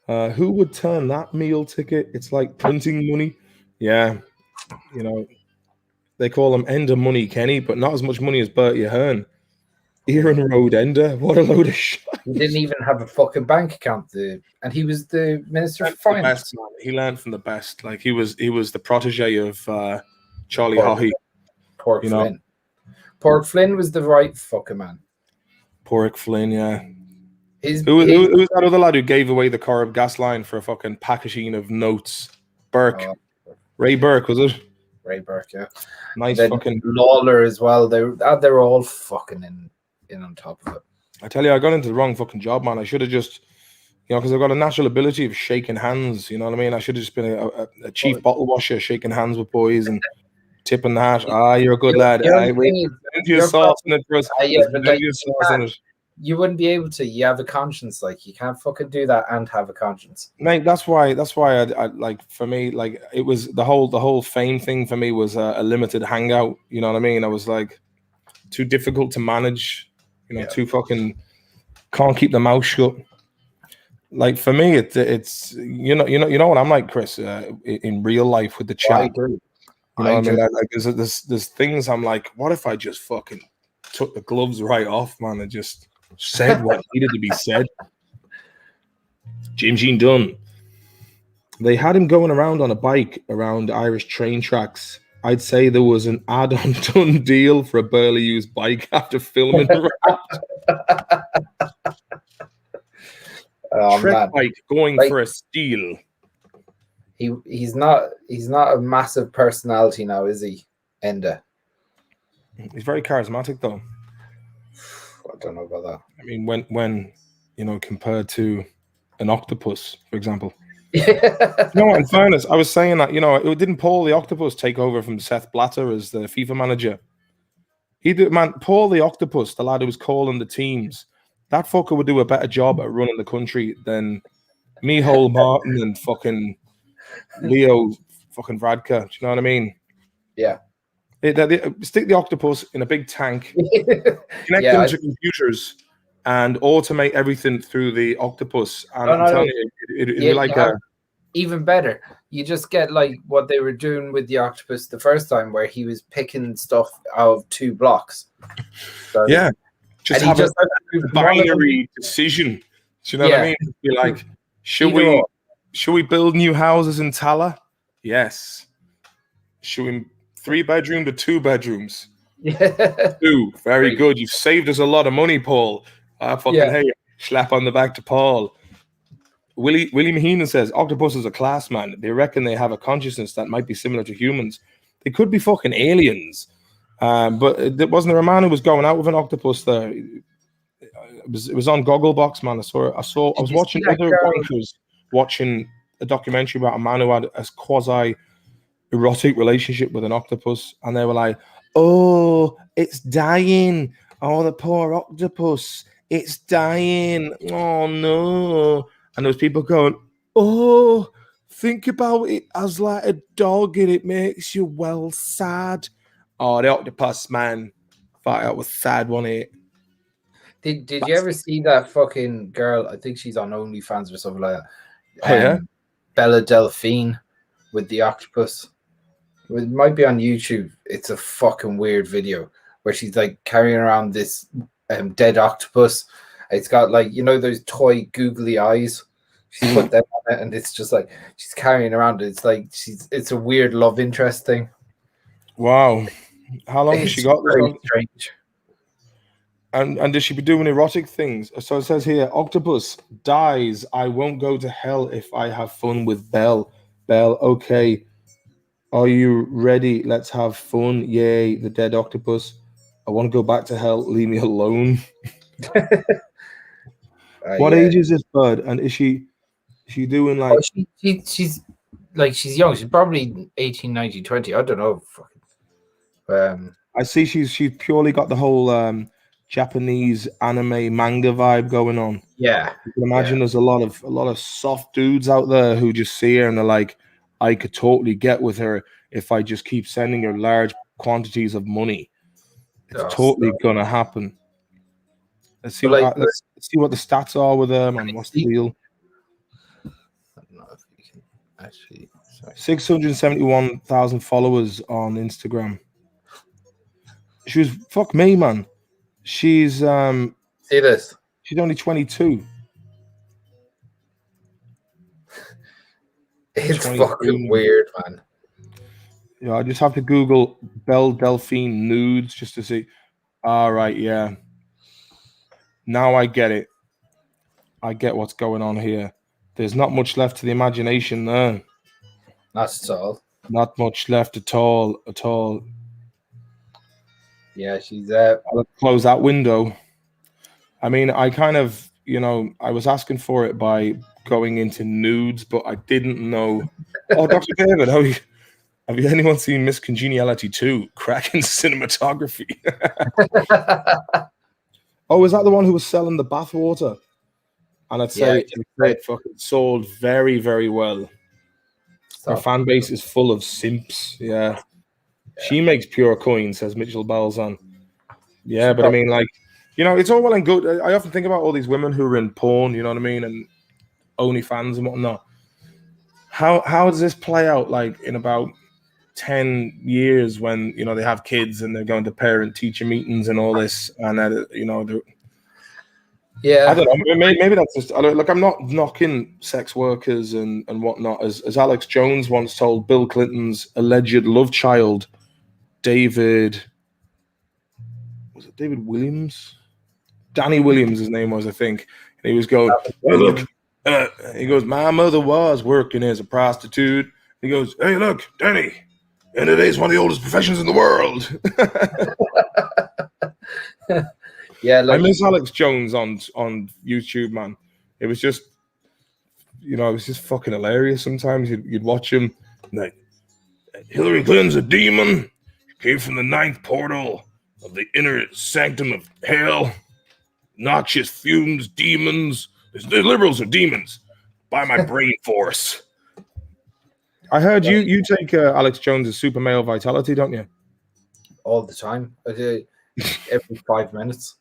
Who would turn that meal ticket? It's like printing money. Yeah. You know, they call him Ender Money Kenny, but not as much money as Bertie Ahern. Ian Road Ender. What a load of shit. He didn't even have a fucking bank account, and he was the Minister of Finance. He learned from the best. Like he was the protege of Charlie Haughey. Pork Flynn. Pork Flynn was the right fucking man. Pork Flynn, yeah. Who was that other lad who gave away the Corb gas line for a fucking packaging of notes? Burke. Ray Burke, was it? Ray Burke, yeah. Nice fucking Lawler as well. They were all fucking in on top of it. I tell you, I got into the wrong fucking job, man. I should have just, because I've got a natural ability of shaking hands. You know what I mean? I should have just been a chief bottle washer, shaking hands with boys and tipping the hat. You're a good lad. You wouldn't be able to. You have a conscience. Like you can't fucking do that and have a conscience. Mate, that's why I like, for me, like it was the whole fame thing for me was a limited hangout. You know what I mean? I was like too difficult to manage. Too fucking can't keep the mouth shut. Like for me, it's you know what I'm like, Chris, in real life with the chat. You know what I mean? Like there's things I'm like, what if I just fucking took the gloves right off, man, and just said what needed to be said. Jim Jean Dunn. They had him going around on a bike around Irish train tracks. I'd say there was an add-on done deal for a barely used bike after filming the Trek bike going for a steal. He's not a massive personality now, is he, Enda? He's very charismatic, though. I don't know about that. I mean, when compared to an octopus, for example. No, in fairness, I was saying that, it didn't Paul the Octopus take over from Seth Blatter as the FIFA manager. He did, man. Paul the Octopus, the lad who was calling the teams, that fucker would do a better job at running the country than Micheál Martin and fucking Leo fucking Vradka. Do you know what I mean? Yeah. They stick the octopus in a big tank, connect them to computers, and automate everything through the octopus. And I'm telling you, it'd be like even better. You just get like what they were doing with the octopus the first time, where he was picking stuff out of 2 blocks. So, just have a binary decision. Do you know what I mean? Be like, should we build new houses in Tala? Yes. Should we 3-bedroom to 2 bedrooms? Yeah. 2. Very good. You've saved us a lot of money, Paul. Hey, slap on the back to Paul. Willie Maheenan says, octopuses are class, man. They reckon they have a consciousness that might be similar to humans. They could be fucking aliens. But wasn't there a man who was going out with an octopus there? It was on Gogglebox, man. I was watching other wankers watching a documentary about a man who had a quasi-erotic relationship with an octopus, and they were like, oh, it's dying. Oh, the poor octopus. It's dying. Oh, no. And there was people going, oh, think about it as like a dog and it makes you well sad. Oh, the octopus, man. Thought that was sad, wasn't it? Did you ever see that fucking girl? I think she's on OnlyFans or something like that. Oh, yeah? Bella Delphine with the octopus. It might be on YouTube. It's a fucking weird video where she's like carrying around this dead octopus. It's got like, those toy googly eyes. She's put them on it, and it's just like she's carrying around it. It's like it's a weird love interest thing. Wow. How long has she got? Very strange. And does she be doing erotic things? So it says here, octopus dies. I won't go to hell if I have fun with Belle. Belle, okay. Are you ready? Let's have fun. Yay, the dead octopus. I want to go back to hell. Leave me alone. What age is this bird? And is she doing like? She's young. She's probably 18, 19, 20. I don't know. I see she's purely got the whole Japanese anime manga vibe going on. Yeah. You can imagine there's a lot of soft dudes out there who just see her and they're like, I could totally get with her if I just keep sending her large quantities of money. It's totally gonna happen. Let's see let's see what the stats are with them and what's the deal. I don't know if you can actually. 671,000 followers on Instagram. She was fuck me, man. She's see this. She's only 22. It's fucking weird, man. Yeah, I just have to Google Belle Delphine nudes just to see. All right, yeah. Now I get it. I get what's going on here. There's not much left to the imagination there. Not at all. Not much left at all. At all. Yeah, she's I'll close that window. I mean, I kind of, I was asking for it by going into nudes, but I didn't know. Oh, Dr. David, have you anyone seen Miss Congeniality 2? Cracking cinematography. Oh, is that the one who was selling the bathwater? And I'd say it fucking sold very, very well. Her fan base is full of simps. Yeah. She makes pure coins, says Mitchell Balzan. Yeah, but I mean, like, it's all well and good. I often think about all these women who are in porn, you know what I mean, and OnlyFans and whatnot. How does this play out, like, in about 10 years when, they have kids and they're going to parent-teacher meetings and all this, and, yeah, I don't know. Maybe that's just, like, I'm not knocking sex workers and whatnot. As Alex Jones once told Bill Clinton's alleged love child, David Williams? Danny Williams, his name was, I think. And he was going, hey, look, he goes, my mother was working as a prostitute. He goes, hey, look, Danny, and it is one of the oldest professions in the world. Yeah, like, I miss Alex Jones on YouTube, man. It was just, it was just fucking hilarious. Sometimes you'd watch him, like, Hillary Clinton's a demon. She came from the ninth portal of the inner sanctum of hell. Noxious fumes, demons. The liberals are demons. By my brain force. I heard you take Alex Jones' super male vitality, don't you? All the time. I do every 5 minutes.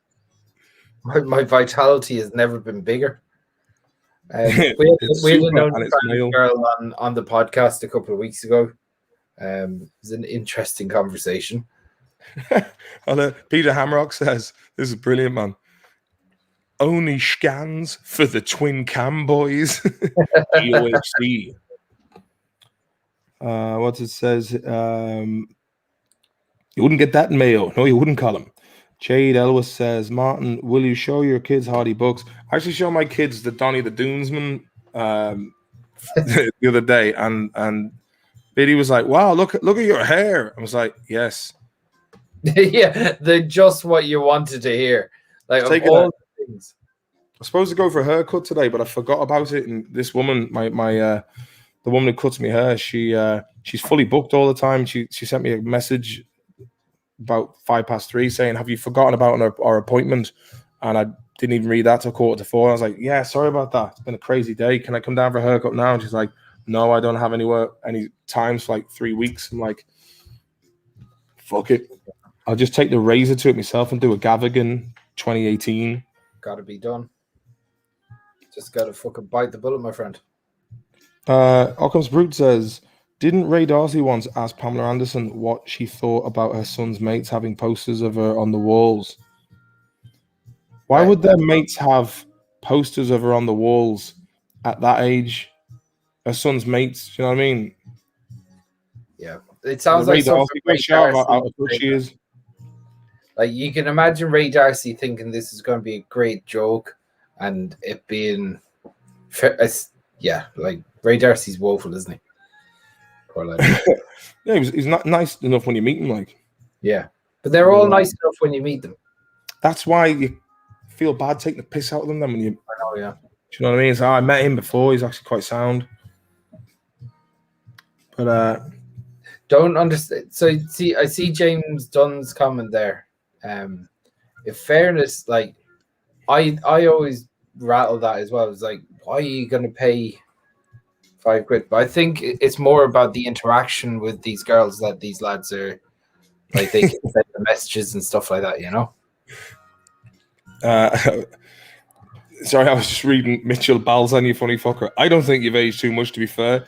My vitality has never been bigger. We had a girl on the podcast a couple of weeks ago. It was an interesting conversation. Peter Hamrock says, this is brilliant, man. Only scans for the twin cam boys. EOHC. What it says, you wouldn't get that in Mayo. No, you wouldn't call him. Jade Elwes says, Martin, will you show your kids Hardy books? I actually show my kids the Donny the Doomsman the other day, and Biddy was like, wow, look at your hair. I was like, yes. Yeah, they're just what you wanted to hear. Like, of all the things. I was supposed to go for a haircut today, but I forgot about it. And this woman, the woman who cuts me hair, she's fully booked all the time. She sent me a message about 3:05 saying, have you forgotten about our appointment? And I didn't even read that till 3:45. I was like, yeah, sorry about that. It's been a crazy day. Can I come down for a haircut now? And she's like, no, I don't have any times for like 3 weeks. I'm like, fuck it. I'll just take the razor to it myself and do a Gavigan 2018. Gotta be done. Just gotta fucking bite the bullet, my friend. Occam's Brute says, didn't Ray Darcy once ask Pamela Anderson what she thought about her son's mates having posters of her on the walls? Why would their mates have posters of her on the walls at that age? Her son's mates, do you know what I mean? Yeah, it sounds like she is. Like, you can imagine Ray Darcy thinking this is going to be a great joke, and it being, like Ray Darcy's woeful, isn't he? Yeah, he's not nice enough when you meet him, like. Yeah, but they're all nice enough when you meet them. That's why you feel bad taking the piss out of them. Then when you, I know, yeah. do you know what I mean? So I met him before. He's actually quite sound. But don't understand. So see, I see James Dunn's comment there. In fairness, like I always rattle that as well. It's like, why are you going to pay £5? But I think it's more about the interaction with these girls that these lads are like. They can send the messages and stuff like that, you know. Sorry, I was just reading Mitchell Balzan, you funny fucker. I don't think you've aged too much, to be fair.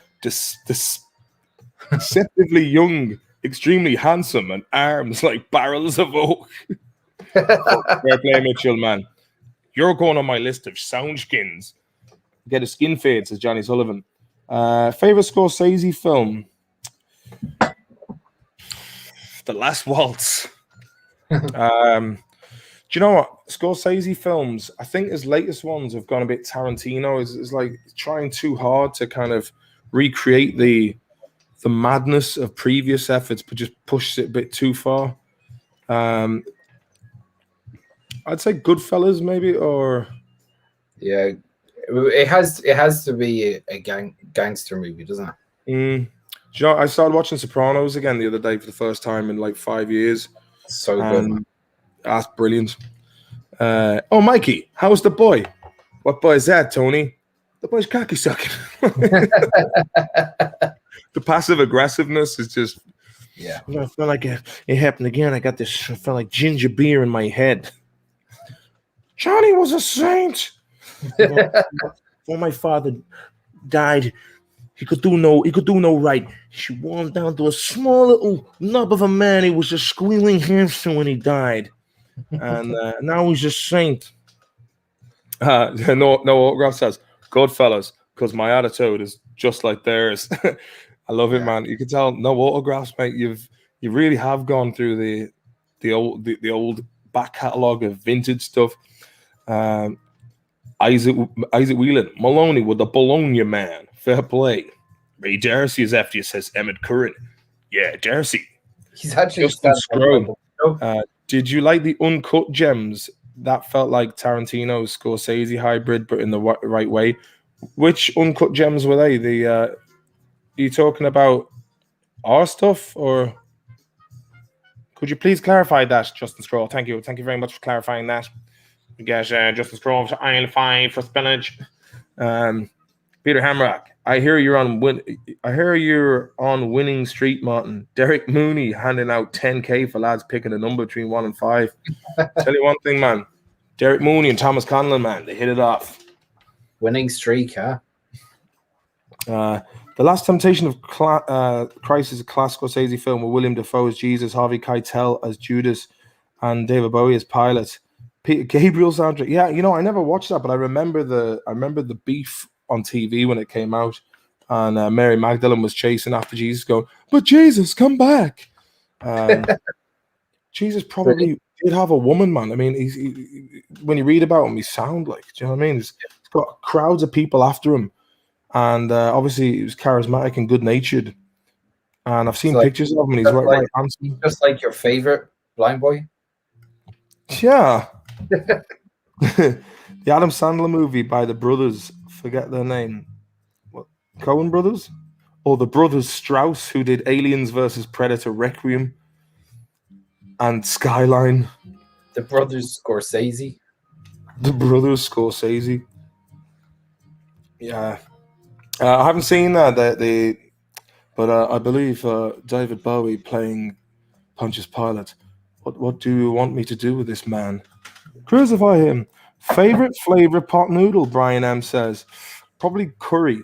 Deceptively young, extremely handsome, and arms like barrels of oak. Fair play, Mitchell, man. You're going on my list of soundskins. Get a skin fade, says Johnny Sullivan. Favorite Scorsese film? The Last Waltz. Do you know what? Scorsese films, I think his latest ones have gone a bit Tarantino. It's like trying too hard to kind of recreate the madness of previous efforts, but just pushes it a bit too far. I'd say Goodfellas, maybe, or yeah, it has to be a gangster movie, doesn't it? Do you know, I started watching Sopranos again the other day for the first time in like 5 years. So good. That's brilliant. Oh, Mikey, how's the boy? What boy is that, Tony? The boy's cocky sucking. The passive aggressiveness is just, yeah. I feel like it happened again. I felt like ginger beer in my head. Johnny was a saint. When my father died, he could do no right. She wore him down to a small little nub of a man. He was a squealing hamster when he died. And now he's a saint. No autograph says, Goodfellas, because my attitude is just like theirs. I love it, man. You can tell no autographs, mate. You really have gone through the old back catalogue of vintage stuff. Isaac Whelan, Maloney with the Bologna man. Fair play. Ray Darcy is after you, says Emmett Curran. Yeah, Darcy. He's actually Justin Scrone. Did you like the uncut gems? That felt like Tarantino's Scorsese hybrid, but in the right way. Which uncut gems were they? Are you talking about our stuff, or could you please clarify that, Justin Scroll? Thank you very much for clarifying that. We get Justin Scroll to aisle 5 for spinach. Peter Hamrock, I hear you're on winning street, Martin. Derek Mooney handing out 10k for lads picking a number between 1 and 5. Tell you one thing, man. Derek Mooney and Thomas Conlon, man, they hit it off. Winning streak, huh? The Last Temptation of Christ is a classic Scorsese film with William Dafoe as Jesus, Harvey Keitel as Judas, and David Bowie as Pilate. Peter Gabriel soundtrack. Yeah, you know, I never watched that, but I remember the beef on TV when it came out, and Mary Magdalene was chasing after Jesus, going, "But Jesus, come back!" Jesus probably did have a woman, man. I mean, he when you read about him, he sound like, do you know what I mean? He's got crowds of people after him, and obviously he was charismatic and good natured. And I've seen pictures of him, and he's right handsome, just like your favorite blind boy. Yeah. The Adam Sandler movie by the brothers, forget their name. What, Coen brothers? Or the brothers Strauss, who did Aliens versus Predator Requiem and Skyline. The brothers Scorsese. Yeah. I haven't seen that, but I believe David Bowie playing Pontius Pilate. What do you want me to do with this man? Crucify him. Favorite flavor pot noodle, Brian M says. Probably curry.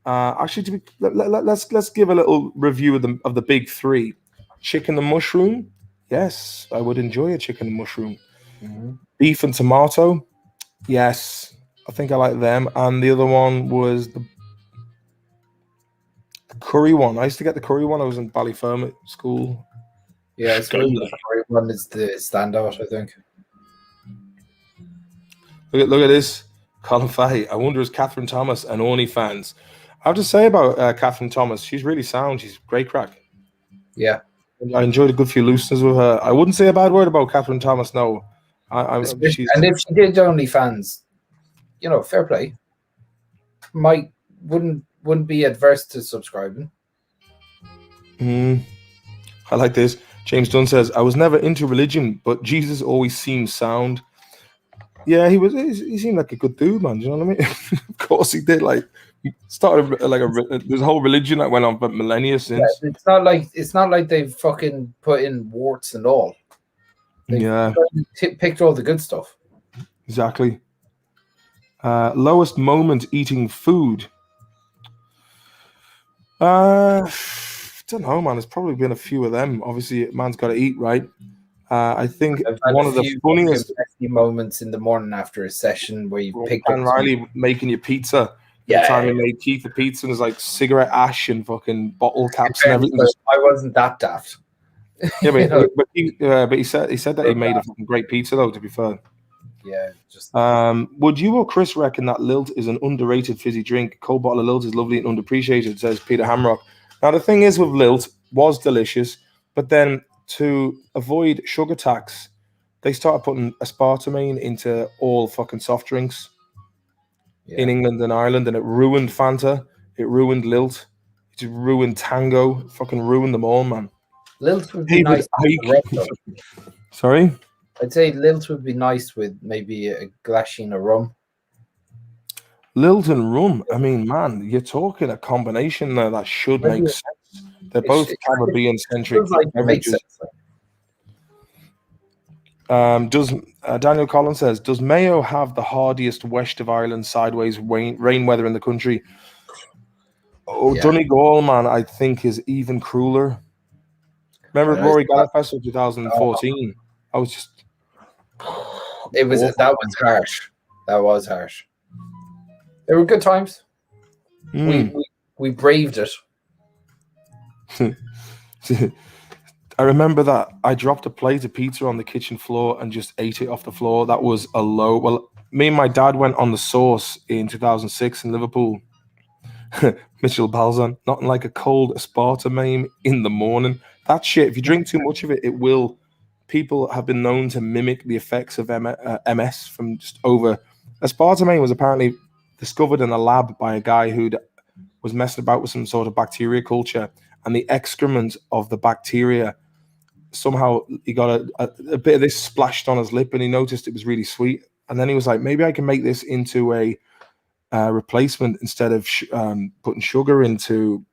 Actually, let's give a little review of the big three. Chicken and mushroom. Yes, I would enjoy a chicken and mushroom. Mm-hmm. Beef and tomato. Yes, I think I like them. And the other one was the curry one. I used to get the curry one. I was in Ballyfermot at school. Yeah, it's good. The curry one is the standout, I think. Look at this. Colin Fahey. I wonder is Catherine Thomas an OnlyFans? I have to say about Catherine Thomas, she's really sound. She's great crack. Yeah. I enjoyed a good few looseners with her. I wouldn't say a bad word about Catherine Thomas, no. Especially, and if she did OnlyFans, you know, fair play. Wouldn't be adverse to subscribing. I like this. James Dunn says, I was never into religion, but Jesus always seemed sound. Yeah, he seemed like a good dude, man. Do you know what I mean? Of course he did. Like, he started like there's a whole religion that went on for millennia since. Yeah, it's not like they've fucking put in warts and all. They've picked all the good stuff. Exactly. Lowest moment eating food. Don't know, man. There's probably been a few of them. Obviously, man's got to eat, right? I think one of the funniest moments in the morning after a session where you picked up Riley making your pizza. Yeah, the time he made Keith the pizza, and there's like cigarette ash and fucking bottle caps and everything. I wasn't that daft. Yeah, but he said that he made a fucking great pizza, though. To be fair. Yeah, just. Would you or Chris reckon that Lilt is an underrated fizzy drink? Cold bottle of Lilt is lovely and underappreciated, says Peter Hamrock. Now the thing is with Lilt, was delicious, but then to avoid sugar tax, they started putting aspartame into all fucking soft drinks in England and Ireland, and it ruined Fanta, it ruined Lilt, it just ruined Tango, fucking ruined them all, man. Lilt would be nice. Sorry? I'd say Lilt would be nice with maybe a glashing of rum. Lilt and rum, I mean, man, you're talking a combination there that should make sense. They're both Caribbean-centric beverages. Does Daniel Collins says, does Mayo have the hardiest west of Ireland sideways rain weather in the country? Oh, yeah. Donegal, man, I think is even crueler. Remember Rory Gallagher Festival 2014? I was just... That was harsh. That was harsh. They were good times. We braved it. I remember that I dropped a plate of pizza on the kitchen floor and just ate it off the floor. That was a low. Well, me and my dad went on the Sauce in 2006 in Liverpool. Mitchell Balzan, nothing like a cold aspartame in the morning. That shit, if you drink too much of it, it will. People have been known to mimic the effects of MS from just over. Aspartame was apparently discovered in a lab by a guy who was messing about with some sort of bacteria culture, and the excrement of the bacteria, somehow he got a bit of this splashed on his lip, and he noticed it was really sweet. And then he was like, maybe I can make this into a replacement instead of putting sugar into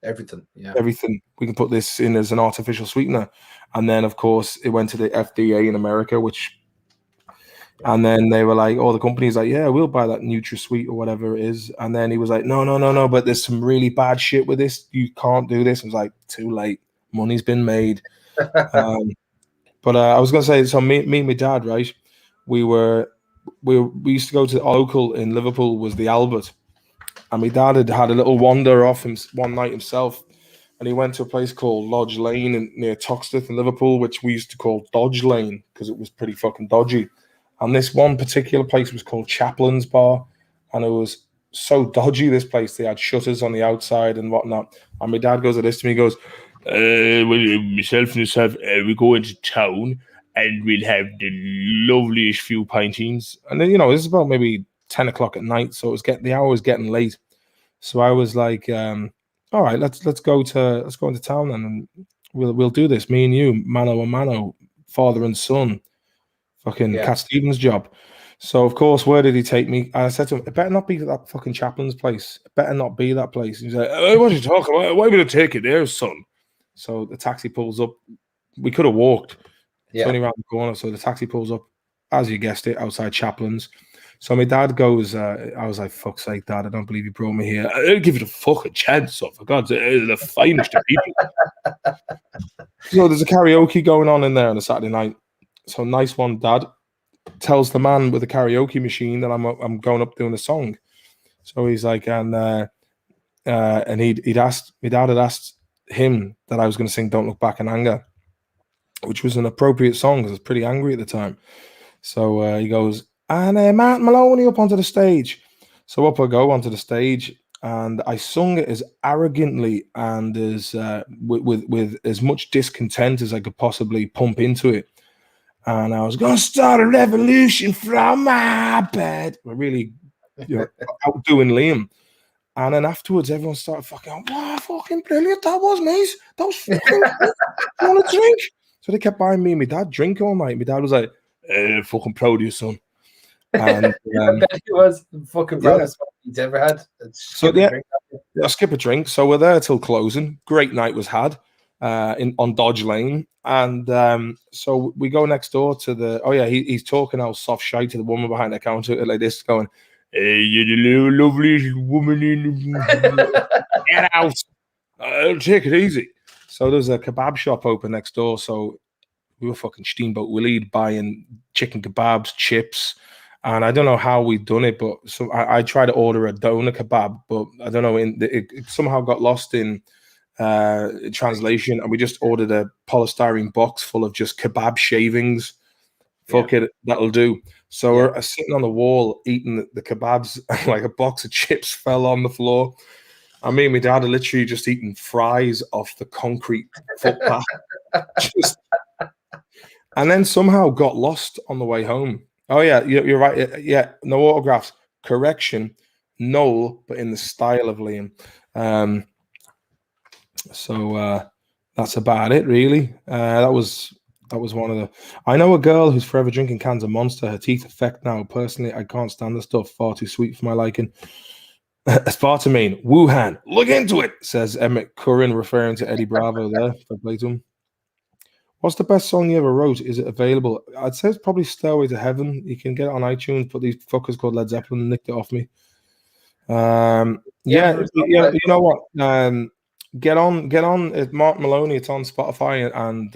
everything. Yeah, everything. We can put this in as an artificial sweetener. And then, of course, it went to the FDA in America, and then they were like, the company's like, yeah, we'll buy that NutraSweet or whatever it is. And then he was like, no, but there's some really bad shit with this. You can't do this. I was like, too late. Money's been made. But I was going to say, so me and my dad, right, we used to go to our local in Liverpool was the Albert. And my dad had a little wander off one night himself. And he went to a place called Lodge Lane near Toxteth in Liverpool, which we used to call Dodge Lane because it was pretty fucking dodgy. And this one particular place was called Chaplin's Bar. And it was so dodgy, this place. They had shutters on the outside and whatnot. And my dad goes at this to me, he goes, myself and yourself, we go into town and we'll have the loveliest few pintings. And then, this is about maybe 10 o'clock at night. So the hour was getting late. So I was like, all right, let's go into town and we'll do this. Me and you, mano a mano, father and son. Fucking Cat Stevens job. So, of course, where did he take me? And I said to him, it better not be that fucking Chaplin's place. It better not be that place. And he's like, what are you talking about? Why are we going to take you there, son? So the taxi pulls up. We could have walked. It's only around the corner. So the taxi pulls up, as you guessed it, outside Chaplin's. So my dad goes, I was like, fuck's sake, Dad, I don't believe you brought me here. I'll give you the fucking chance, son. For God's sake, the finest of people. So there's a karaoke going on in there on a Saturday night. So nice one, Dad. Tells the man with the karaoke machine that I'm going up doing a song. So he's like, and he'd asked, my dad had asked him that I was going to sing "Don't Look Back in Anger," which was an appropriate song because I was pretty angry at the time. So he goes, and Matt Maloney up onto the stage. So up I go onto the stage, and I sung it as arrogantly and as with as much discontent as I could possibly pump into it. and I was going to start a revolution from my bed. We're really, outdoing Liam. And then afterwards, everyone started fucking, wow, fucking brilliant. That was nice. That was fucking good. You want a drink? So they kept buying me and my dad drink all night. My dad was like, fucking proud of you, son. And I bet he was fucking proudest one he's ever had. So I skip a drink. So we're there till closing. Great night was had on Dodge Lane. And so we go next door to he's talking all soft shy to the woman behind the counter like this, going, hey, you're the loveliest woman in get out. I'll take it easy. So there's a kebab shop open next door. So we were fucking Steamboat Willie buying chicken kebabs, chips. And I don't know how we'd done it, but so I tried to order a doner kebab, but I don't know, it somehow got lost in translation, and we just ordered a polystyrene box full of just kebab shavings. Fuck it, that'll do. So we're sitting on the wall eating the kebabs, and like a box of chips fell on the floor. I mean, my dad had literally just eaten fries off the concrete footpath. And then somehow got lost on the way home. Oh, yeah, you're right. Yeah, no autographs. Correction, Noel, but in the style of Liam. So that's about it, really. That was one of the... I know a girl who's forever drinking cans of Monster. Her teeth affect now. Personally, I can't stand the stuff. Far too sweet for my liking. Aspartame, Wuhan, look into it, says Emmett Curran, referring to Eddie Bravo there. If I play to him. What's the best song you ever wrote? Is it available? I'd say it's probably Stairway to Heaven. You can get it on iTunes, but these fuckers called Led Zeppelin nicked it off me. You know what? Get on Mark Maloney. It's on Spotify and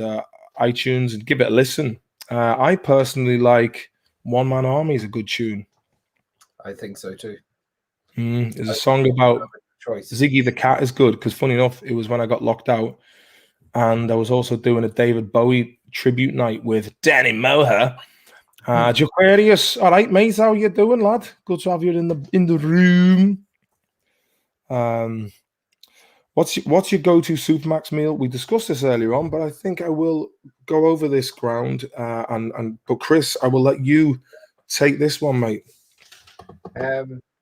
iTunes, and give it a listen. I personally like One Man Army is a good tune. I think so too. There's a song about Ziggy the Cat is good, because funny enough, it was when I got locked out. And I was also doing a David Bowie tribute night with Danny Moher. Aquarius, all right, mate, how you doing, lad? Good to have you in the room. What's your go-to Supermax meal? We discussed this earlier on, but I think I will go over this ground. But Chris, I will let you take this one, mate.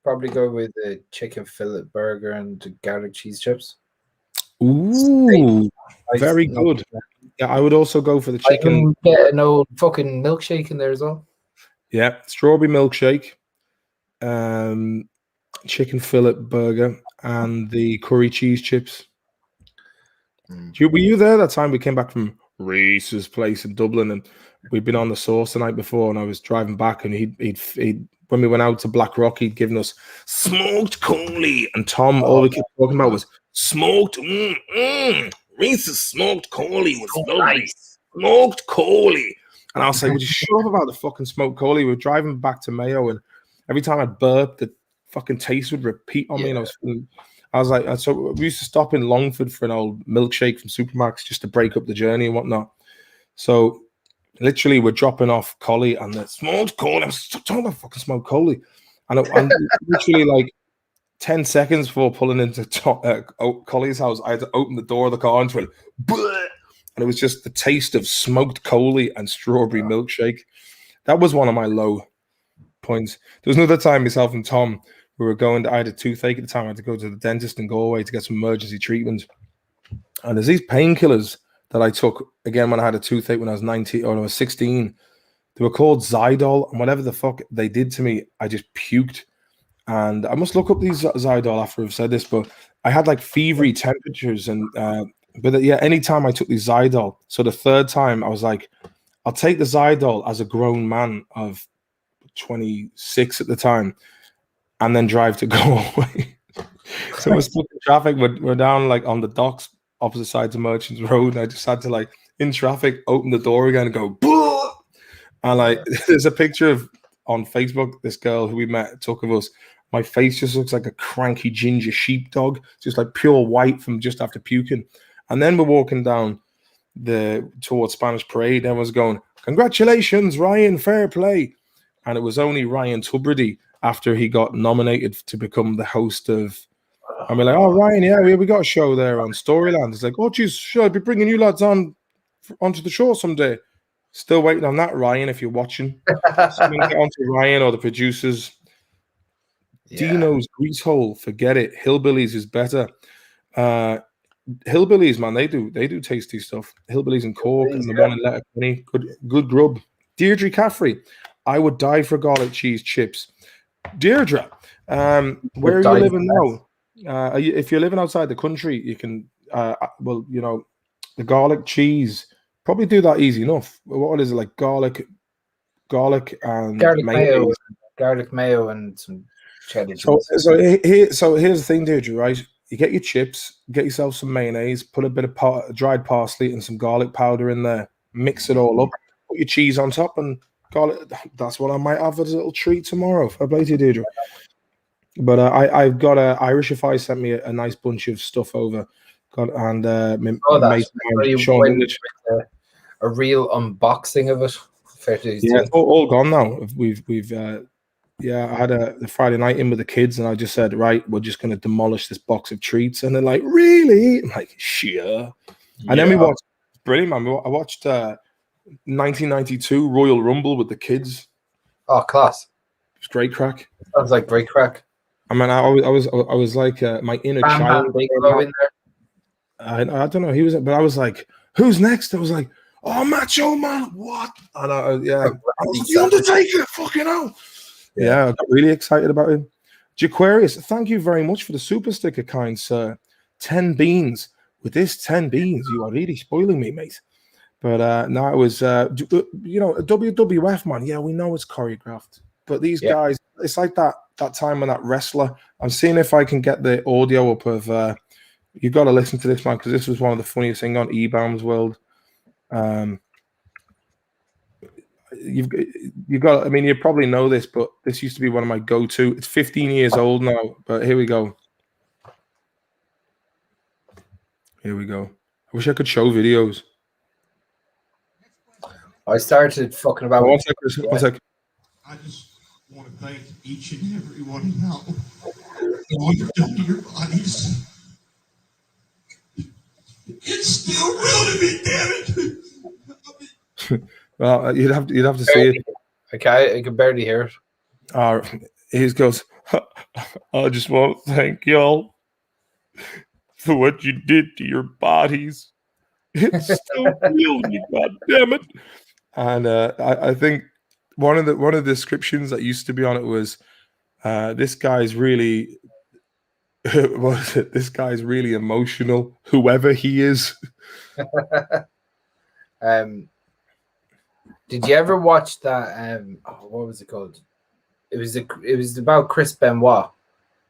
Probably go with the chicken fillet burger and the garlic cheese chips. Ooh. Very good. Yeah, I would also go for the chicken. Get an old fucking milkshake in there as well. Yeah, strawberry milkshake, chicken fillet burger, and the curry cheese chips. Were you there that time we came back from Reese's place in Dublin, and we'd been on the sauce the night before, and I was driving back, and he'd when we went out to Black Rock, he'd given us smoked Coley, and Tom, all we kept talking about was smoked. Reese's smoked Coley was lovely. Nice. Smoked Coley. And I was like, would you shut up about the fucking smoked Coley? We were driving back to Mayo, and every time I burped, the fucking taste would repeat on me. And I was like, so we used to stop in Longford for an old milkshake from Supermax just to break up the journey and whatnot. So literally, we're dropping off Coley, and the smoked Coley. I was talking about fucking smoked Coley. And I'm literally like 10 seconds before pulling into Colley's house, I had to open the door of the car and went, bleh! And it was just the taste of smoked Coley and strawberry milkshake. That was one of my low points. There was another time, myself and Tom, we were going to, I had a toothache at the time. I had to go to the dentist in Galway to get some emergency treatment. And there's these painkillers that I took, again, when I had a toothache when I was 19 or when I was 16. They were called Zydol, and whatever the fuck they did to me, I just puked. And I must look up these Zydol after I've said this, but I had like fevery temperatures. And anytime I took these Zydol, so the third time I was like, I'll take the Zydol as a grown man of 26 at the time, and then drive to Galway. So we're stuck in traffic. We're down like on the docks opposite sides of Merchants Road, and I just had to like in traffic open the door again and go, Buh! And like there's a picture of on Facebook, this girl who we met took of us. My face just looks like a cranky ginger sheepdog, just like pure white from just after puking. And then we're walking down towards Spanish Parade. Everyone's going, congratulations, Ryan, fair play. And it was only Ryan Tubridy after he got nominated to become the host of. I mean, like, oh, Ryan, yeah, we got a show there on Storyland. It's like, oh, geez, should I be bringing you lads onto the show someday? Still waiting on that, Ryan. If you're watching, someone get on to Ryan or the producers. Dino's grease hole. Forget it. Hillbillies is better. Hillbillies, man, they do tasty stuff. Hillbillies in Cork and the one in Letterkenny. Good grub. Deirdre Caffrey. I would die for garlic cheese chips. Deirdre, where are you living now? If you're living outside the country, you can. Well, you know, the garlic cheese. Probably do that easy enough. What is it like? Garlic and mayonnaise. Garlic mayo and some cheddar. So here's the thing, Deirdre, right? You get your chips, get yourself some mayonnaise, put a bit of dried parsley and some garlic powder in there, mix it all up, put your cheese on top, and garlic. That's what I might have as a little treat tomorrow. Fair play to you, Deirdre. But I've got Irishify sent me a nice bunch of stuff over. A real unboxing of it. Yeah, it's all gone now. I had the Friday night in with the kids, and I just said, right, we're just going to demolish this box of treats. And they're like, really? I'm like, sure. And then we watched, brilliant, man. I watched 1992 Royal Rumble with the kids. Oh, class. It was great crack. Sounds like great crack. I mean, I was like my inner child. In there. I don't know. He was, but I was like, who's next? I was like, oh, Macho Man, what? And I was the Undertaker, fucking hell. Yeah, I got really excited about him. Jaquarius, thank you very much for the super sticker, kind sir. 10 beans. With this 10 beans, you are really spoiling me, mate. But no, it was, WWF, man. Yeah, we know it's choreographed. But these guys, it's like that time when that wrestler, I'm seeing if I can get the audio up of, you've got to listen to this, man, because this was one of the funniest things on E-Bounds World. You've got, I mean, you probably know this, but this used to be one of my go-to. It's 15 years old now, but here we go. I wish I could show videos. I started fucking about. One sec. I just want to thank each and every one of y'all for all you've done to your bodies. It's still real to me, damn it. Well, you'd have to see it. Okay, I can barely hear it. He goes, I just want to thank y'all for what you did to your bodies. It's still real to me, God damn it. And I think one of the descriptions that used to be on it was, this guy's really this guy's really emotional, whoever he is. Did you ever watch that? What was it called? It was about Chris Benoit.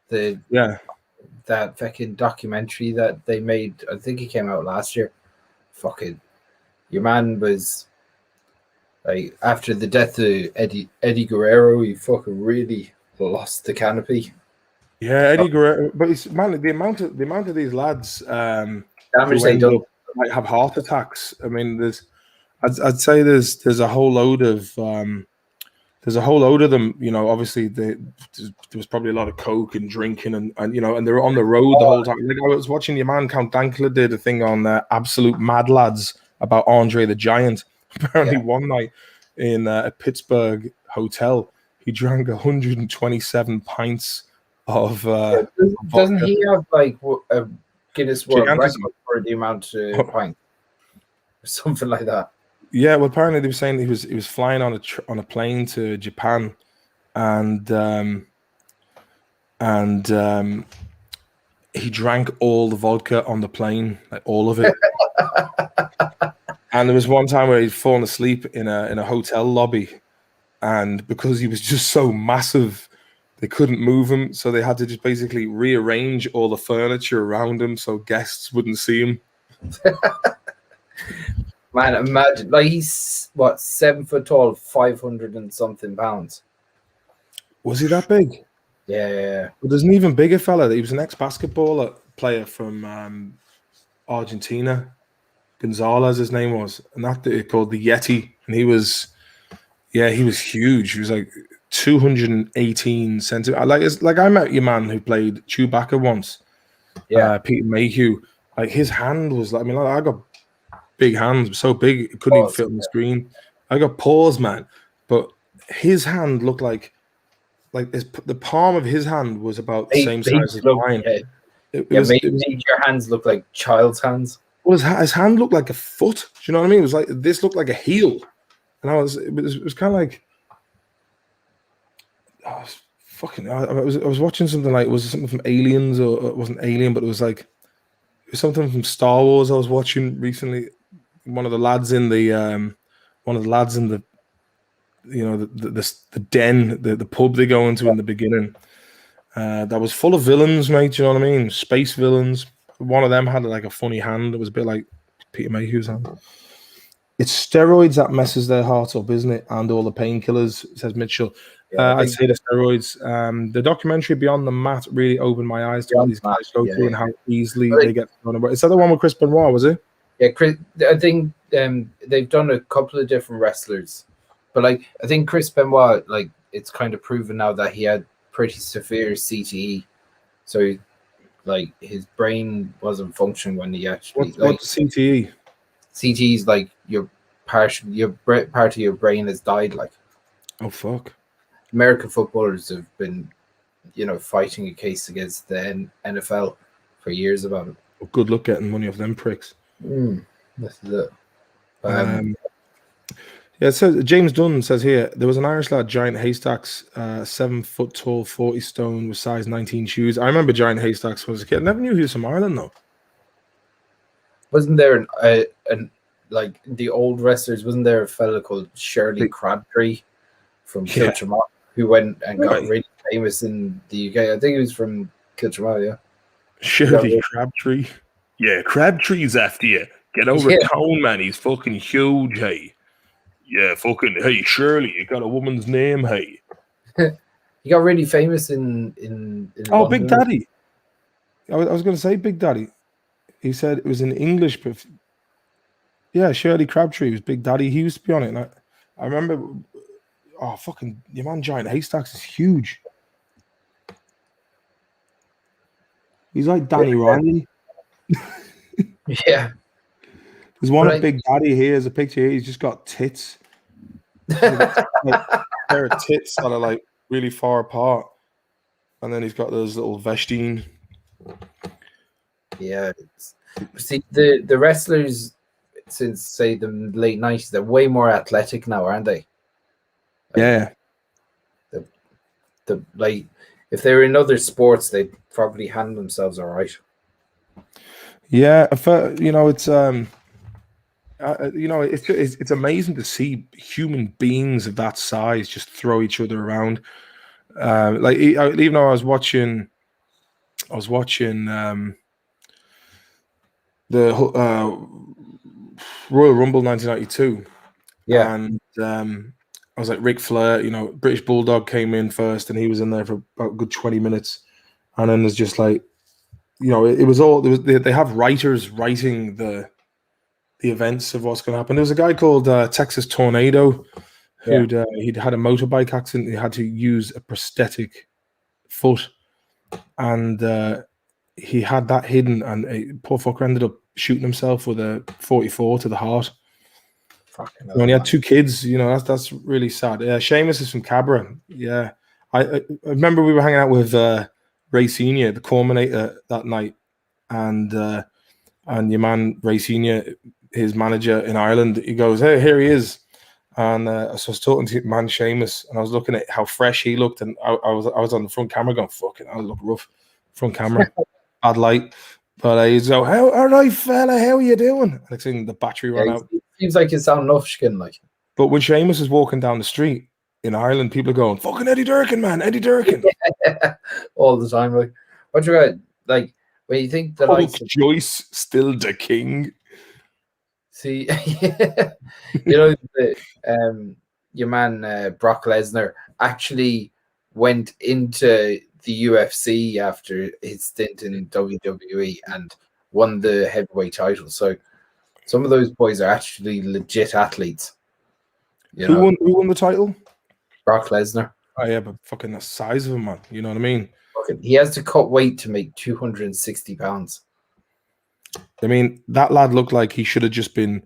That fucking documentary that they made. I think it came out last year. Fucking, your man was like, after the death of Eddie Guerrero, he fucking really lost the canopy. Yeah, Eddie Guerrero. But it's, man, the amount of these lads might have heart attacks. I mean, I'd say there's a whole load of them. You know, obviously there was probably a lot of coke and drinking, and you know, and they were on the road the whole time. Like, I was watching your man Count Dankler did a thing on Absolute Mad Lads about Andre the Giant. Apparently, one night in a Pittsburgh hotel, he drank 127 pints of. Doesn't he have like a Guinness World Record for the amount of pints, or something like that? Yeah, well, apparently they were saying he was flying on a plane to Japan, and he drank all the vodka on the plane, like all of it. And there was one time where he'd fallen asleep in a hotel lobby, and because he was just so massive, they couldn't move him, so they had to just basically rearrange all the furniture around him so guests wouldn't see him. Man, imagine, like, he's what, 7 foot tall, 500 and something pounds. Was he that big? Yeah. Well, there's an even bigger fella. He was an ex-basketball player from Argentina. Gonzalez, his name was, and that called the Yeti. And he was huge. He was like 218 centimeters. Like I met your man who played Chewbacca once. Yeah, Peter Mayhew. Like his hand was like, I mean, I got big hands, so big it couldn't even fit on the screen. I got paws, man. But his hand looked like the palm of his hand was about the same size as mine. It was your hands look like child's hands. Well, his hand looked like a foot. Do you know what I mean? It was like this looked like a heel, and it was kind of like, I was watching something like, was it something from Aliens, or it wasn't Alien, but it was something from Star Wars I was watching recently. One of the lads in the the den, the pub they go into in the beginning, that was full of villains, mate. Do you know what I mean? Space villains. One of them had like a funny hand. It was a bit like Peter Mayhew's hand. It's steroids that messes their heart up, isn't it? And all the painkillers, says Mitchell. I'd say the steroids. The documentary Beyond the Mat really opened my eyes to what these guys go through and how easily they get thrown about. Is that the one with Chris Benoit, was it? Yeah, Chris. I think they've done a couple of different wrestlers, but I think Chris Benoit, it's kind of proven now that he had pretty severe CTE, so his brain wasn't functioning when he actually. What's CTE? CTE is like part of your brain has died. Oh fuck! American footballers have been, fighting a case against the NFL for years about it. Well, good luck getting money off them pricks. This is it. Yeah, so James Dunn says here, there was an Irish lad, Giant Haystacks, 7 foot tall, 40 stone, with size 19 shoes. I remember Giant Haystacks when I was a kid. I never knew he was from Ireland, though. Wasn't there the old wrestlers? Wasn't there a fella called Shirley Crabtree from Kiltramal who went and got really famous in the UK? I think he was from Kiltramal, yeah. Shirley Crabtree. Yeah, Crabtree's after you. Get over town, man. He's fucking huge, hey. Yeah, fucking, hey, Shirley, you got a woman's name, hey. He got really famous in Oh, London. Big Daddy. I was going to say Big Daddy. He said it was in English, but yeah, Shirley Crabtree was Big Daddy. He used to be on it. And I remember, fucking, your man Giant Haystacks is huge. He's like Danny Riley. Yeah. There's one of Big Daddy here. There's a picture here. He's just got tits. A pair of tits that are really far apart. And then he's got those little Vestine. Yeah. See, the wrestlers since, say, the late 90s, they're way more athletic now, aren't they? Yeah. If they were in other sports, they'd probably handle themselves all right. Yeah. It's amazing to see human beings of that size just throw each other around. Even though I was watching the Royal Rumble 1992. Yeah, and I was like, Ric Flair, British Bulldog came in first, and he was in there for about a good 20 minutes, and then there's just it was all they have writers writing the events of what's going to happen. There was a guy called Texas Tornado he'd had a motorbike accident. He had to use a prosthetic foot, and he had that hidden, and poor fucker ended up shooting himself with a 44 to the heart. When he had 2 kids, that's really sad. Yeah, Seamus is from Cabra. Yeah, I remember we were hanging out with Ray Senior, the Corminator, that night, and your man Ray Senior, his manager in Ireland, he goes, "Hey, here he is." And so I was talking to man Seamus, and I was looking at how fresh he looked, and I was on the front camera going, "Fucking, I look rough." Front camera, bad light. But he's go, all right, fella, how are you doing? And next thing, the battery ran out. Seems like it's on enough skin, But when Seamus is walking down the street in Ireland, people are going, "Fucking Eddie Durkin, man, Eddie Durkin." All the time. What you got? When you think that Joyce still the king. See, your man Brock Lesnar actually went into the UFC after his stint in WWE and won the heavyweight title. So some of those boys are actually legit athletes. Who won the title? Brock Lesnar. Oh yeah, but fucking the size of him, man. You know what I mean? He has to cut weight to make 260 pounds. I mean, that lad looked like he should have just been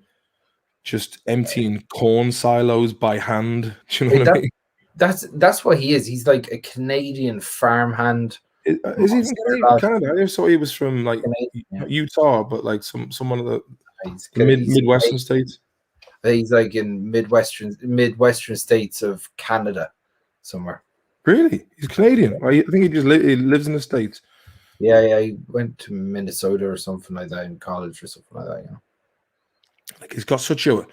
just emptying corn silos by hand. Do you know what I mean? That's what he is. He's like a Canadian farmhand. Is he from Canada? I just thought he was from like Utah, but like some one of the Midwestern states. He's like in Midwestern states of Canada, somewhere. Really? He's Canadian? I think he just he lives in the States. Yeah. He went to Minnesota or something like that in college or something like that. You know, like he's got such. I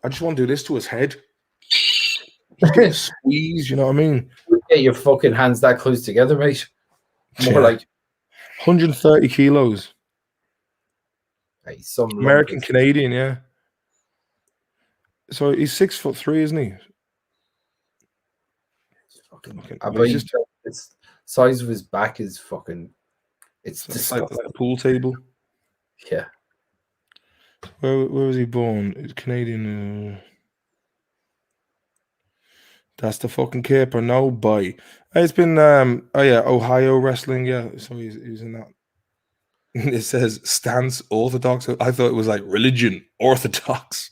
just want to do this to his head. Just get a squeeze. You know what I mean? Get your fucking hands that close together, mate. More like 130 kilos. Hey, some American Canadian, yeah. So he's 6'3", isn't he? It's size of his back is fucking. It's like a pool table. Yeah. Where was he born? It's Canadian. That's the fucking caper. No, boy. It's been Ohio wrestling. Yeah, so he's in that. It says stance orthodox. I thought it was like religion orthodox.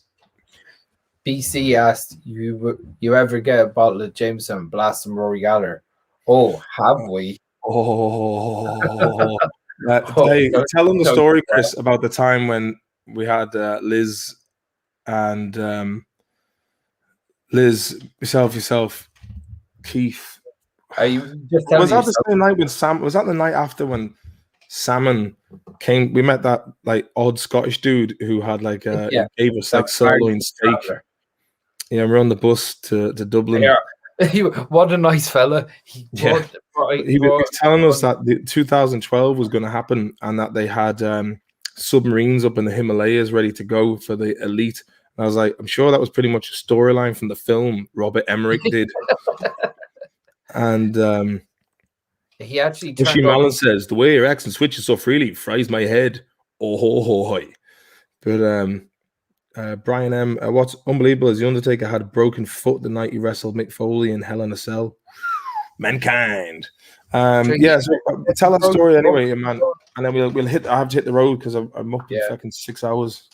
BC asked, you ever get a bottle of Jameson and blast some Rory Gallagher? Oh, have we? Oh. Hey, tell them the story, Chris, about the time when we had Liz and Liz, yourself, Keith. Was that the same night when Sam? Was that the night after when Salmon came? We met that like odd Scottish dude who had like gave us like sirloin steak. Yeah, we're on the bus to Dublin. Yeah, what a nice fella. He was telling us that the 2012 was going to happen and that they had submarines up in the Himalayas ready to go for the elite. And I was like, I'm sure that was pretty much a storyline from the film Robert Emmerich did. And he actually Bushy Malin says, the way your accent switches so freely fries my head. Oh ho ho ho. But Brian M, what's unbelievable is The Undertaker had a broken foot the night he wrestled Mick Foley in Hell in a Cell. Mankind. So tell that story anyway, man. And then we'll hit. I have to hit the road because I'm up in fucking 6 hours.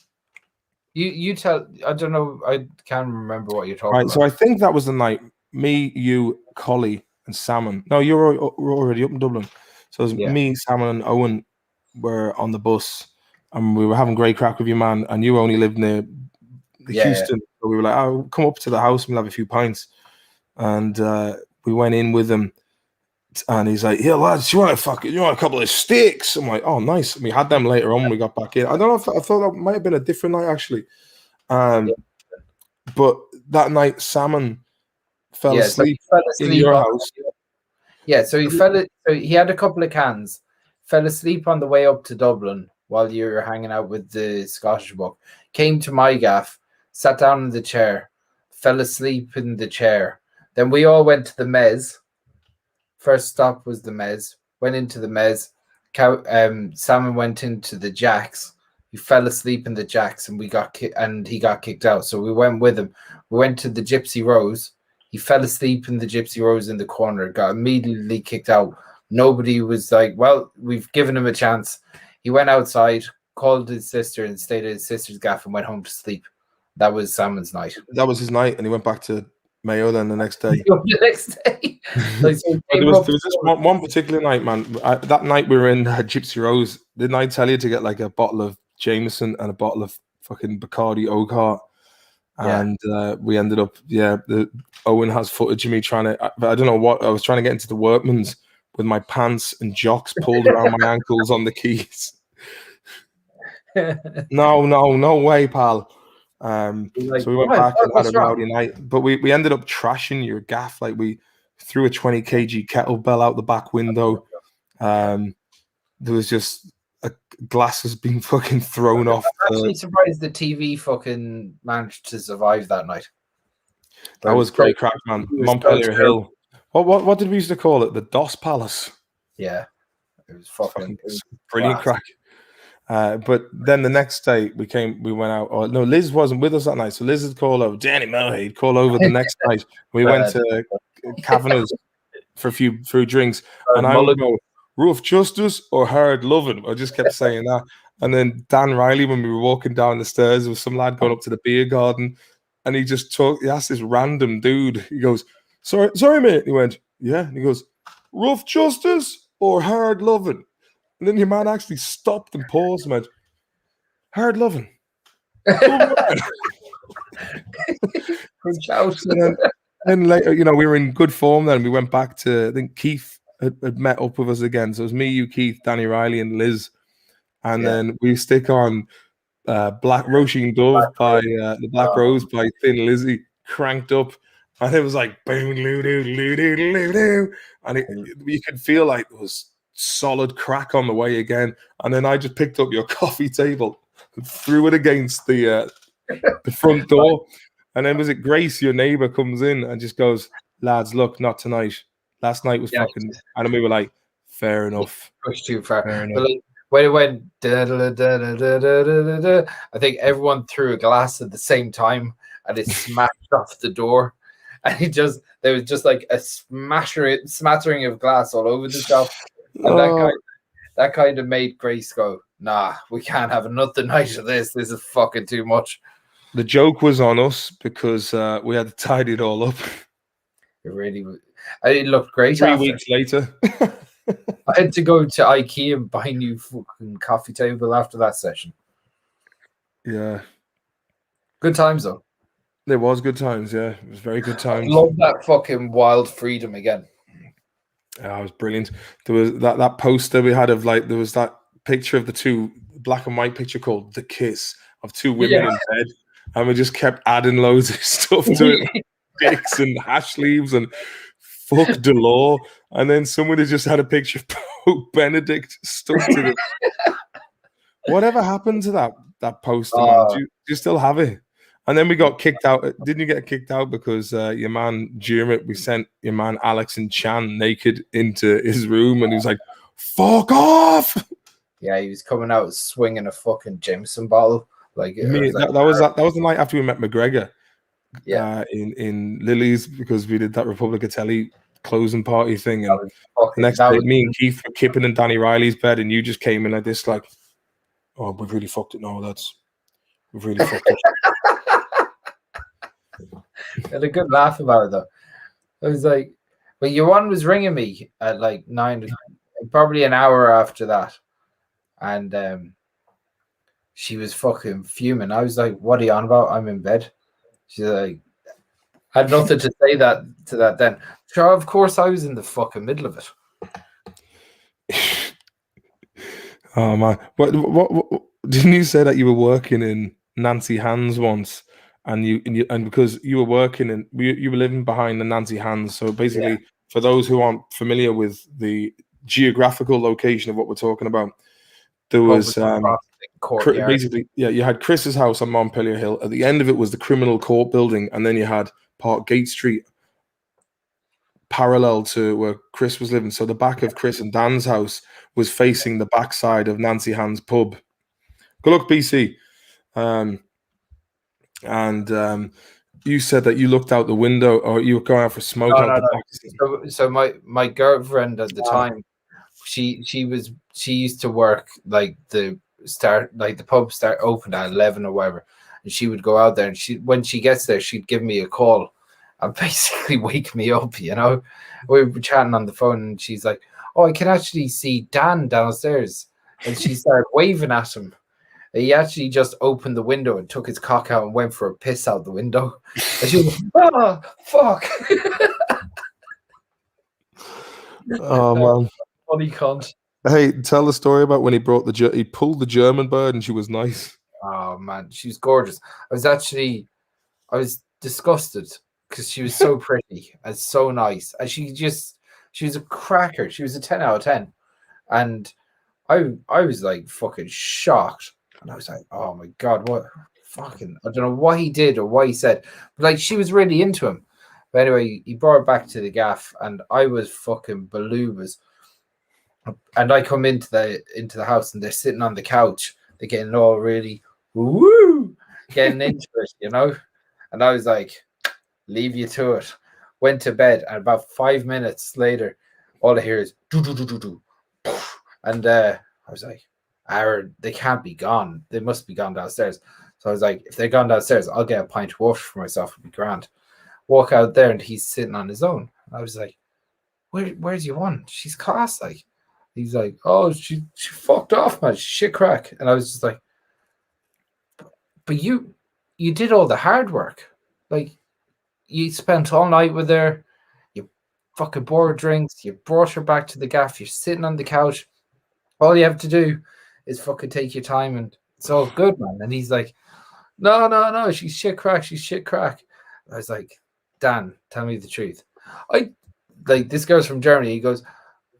You tell. I don't know. I can't remember what you're talking about. So I think that was the night. Me, you, Collie, and Salmon. No, you were already up in Dublin. So it was me, Salmon, and Owen were on the bus, and we were having great crack with you, man. And you only lived near Houston, so we were like, "Oh, come up to the house and we'll have a few pints." And we went in with him, and he's like, "Yeah, lads, you want a couple of steaks?" I'm like, "Oh, nice." And we had them later on when we got back in. I don't know if I thought that might have been a different night actually, but that night Salmon fell asleep in your house. Yeah, so he had a couple of cans, fell asleep on the way up to Dublin while you were hanging out with the Scottish book. Came to my gaff, sat down in the chair, fell asleep in the chair. Then we all went to the Mez. First stop was the Mez. Went into the Mez. Salmon went into the Jacks. He fell asleep in the Jacks, and he got kicked out. So we went with him. We went to the Gypsy Rose. He fell asleep in the Gypsy Rose in the corner. Got immediately kicked out. Nobody was like, "Well, we've given him a chance." He went outside, called his sister, and stayed at his sister's gaff and went home to sleep. That was Salmon's night. That was his night, and he went back to Mayo then the next day. There was just one particular night, man. That night we were in Gypsy Rose. Didn't I tell you to get like a bottle of Jameson and a bottle of fucking Bacardi Oak Heart? And we ended up, Owen has footage of me trying to, I don't know what, I was trying to get into the Workman's with my pants and jocks pulled around my ankles on the keys. No way, pal. So we went back and had a rowdy night, but we ended up trashing your gaff. Like we threw a 20 kg kettlebell out the back window. There was just glasses being fucking thrown off. I'm actually surprised the TV fucking managed to survive that night. That was great crack, man. Montpelier Hill. What did we used to call it? The DOS Palace. Yeah, it was fucking brilliant crack. But then the next day we went out. Oh no, Liz wasn't with us that night. So Liz had called over. Danny Mulhade called over the next night. We went to Kavanagh's for a few drinks, and I would go rough justice or hard loving. I just kept saying that, And then Dan Riley, when we were walking down the stairs, there was some lad going up to the beer garden, and he asked this random dude. He goes, "Sorry, mate." He went, "Yeah." And he goes, "Rough justice or hard loving?" And then your man actually stopped and paused and went, "Hard loving." And later, we were in good form then. We went back to, I think Keith had met up with us again. So it was me, you, Keith, Danny Riley, and Liz. And then we stick on Black Roisin Dove by the Black Rose by Thin Lizzy, cranked up. And it was like, boom, loo doo, loo doo, loo doo. And you could feel like it was solid crack on the way again. And then I just picked up your coffee table and threw it against the front door. And then was it Grace, your neighbor, comes in and just goes, "Lads, look, not tonight. Last night was fucking..." And then we were like, fair enough. Pushed too far. But like, when it went, I think everyone threw a glass at the same time and it smashed off the door. And there was just like a smattering of glass all over the shop. And that kind of made Grace go, "Nah, we can't have another night of this. This is fucking too much." The joke was on us because we had to tidy it all up. It really was. It looked great. 3 weeks later. I had to go to IKEA and buy a new fucking coffee table after that session. Yeah. Good times, though. There was good times, yeah. It was very good times. I love that fucking wild freedom again. Yeah, it was brilliant. There was that poster we had of there was that picture of the two, black and white picture called The Kiss, of two women in bed. And we just kept adding loads of stuff to it, dicks and hash leaves and fuck Delors. And then somebody just had a picture of Pope Benedict stuck to it. Whatever happened to that poster, man? Do you still have it? And then we got kicked out. Didn't you get kicked out because your man Jermit, we sent your man Alex and Chan naked into his room, and he was like, "Fuck off!" Yeah, he was coming out swinging a fucking Jameson bottle. Like, that was the night after we met McGregor, in Lily's, because we did that Republic of Telly closing party thing, and the next day me and Keith were kipping in Danny Riley's bed, and you just came in like this, like, "Oh, we've really fucked it now, lads. We've really fucked it." I had a good laugh about it though. I was like, well, your one was ringing me at like 9, probably an hour after that, and she was fucking fuming. I was like, "What are you on about? I'm in bed." She's like, I had nothing to say to that then. Sure, of course I was in the fucking middle of it. Oh man. What didn't you say that you were working in Nancy Hands once, and because you were working and you were living behind the Nancy Hands, so basically for those who aren't familiar with the geographical location of what we're talking about, there was basically, you had Chris's house on Montpelier Hill. At the end of it was the criminal court building, and then you had Park Gate Street parallel to where Chris was living. So the back of Chris and Dan's house was facing the backside of Nancy Hand's pub. Good luck, BC. You said that you looked out the window, or you were going out for smoke out the back. So my girlfriend at the time, she used to work like the pub opened at 11 or whatever, and she would go out there, and when she gets there, she'd give me a call and basically wake me up. We were chatting on the phone, and she's like, "Oh, I can actually see Dan downstairs," and she started waving at him. He actually just opened the window and took his cock out and went for a piss out the window. And she was like, "Oh, fuck." Oh man, funny cunt. Hey, tell the story about when he pulled the German bird and she was nice. Oh man, she was gorgeous. I was disgusted because she was so pretty and so nice, and she was a cracker. She was a 10 out of 10, and I was like fucking shocked, and I was like, "Oh my god, what fucking?" I don't know what he did or what he said, but like she was really into him. But anyway, he brought her back to the gaff, and I was fucking belugas. And I come into the house, and they're sitting on the couch. They're getting all really getting into it, And I was like, "Leave you to it." Went to bed, and about 5 minutes later, all I hear is do do do do do, and I was like, they can't be gone. They must be gone downstairs. So I was like, if they're gone downstairs, I'll get a pint of water for myself. It'll be grand. Walk out there and he's sitting on his own. I was like, where's your one? She's class. Like, he's like, oh, she fucked off, man. She's shit crack. And I was just like, but you did all the hard work. Like, you spent all night with her. You fucking bought her drinks. You brought her back to the gaff. You're sitting on the couch. All you have to do is fucking take your time and it's all good, man. And he's like, no, she's shit crack. She's shit crack. I was like, Dan, tell me the truth. This girl's from Germany. He goes,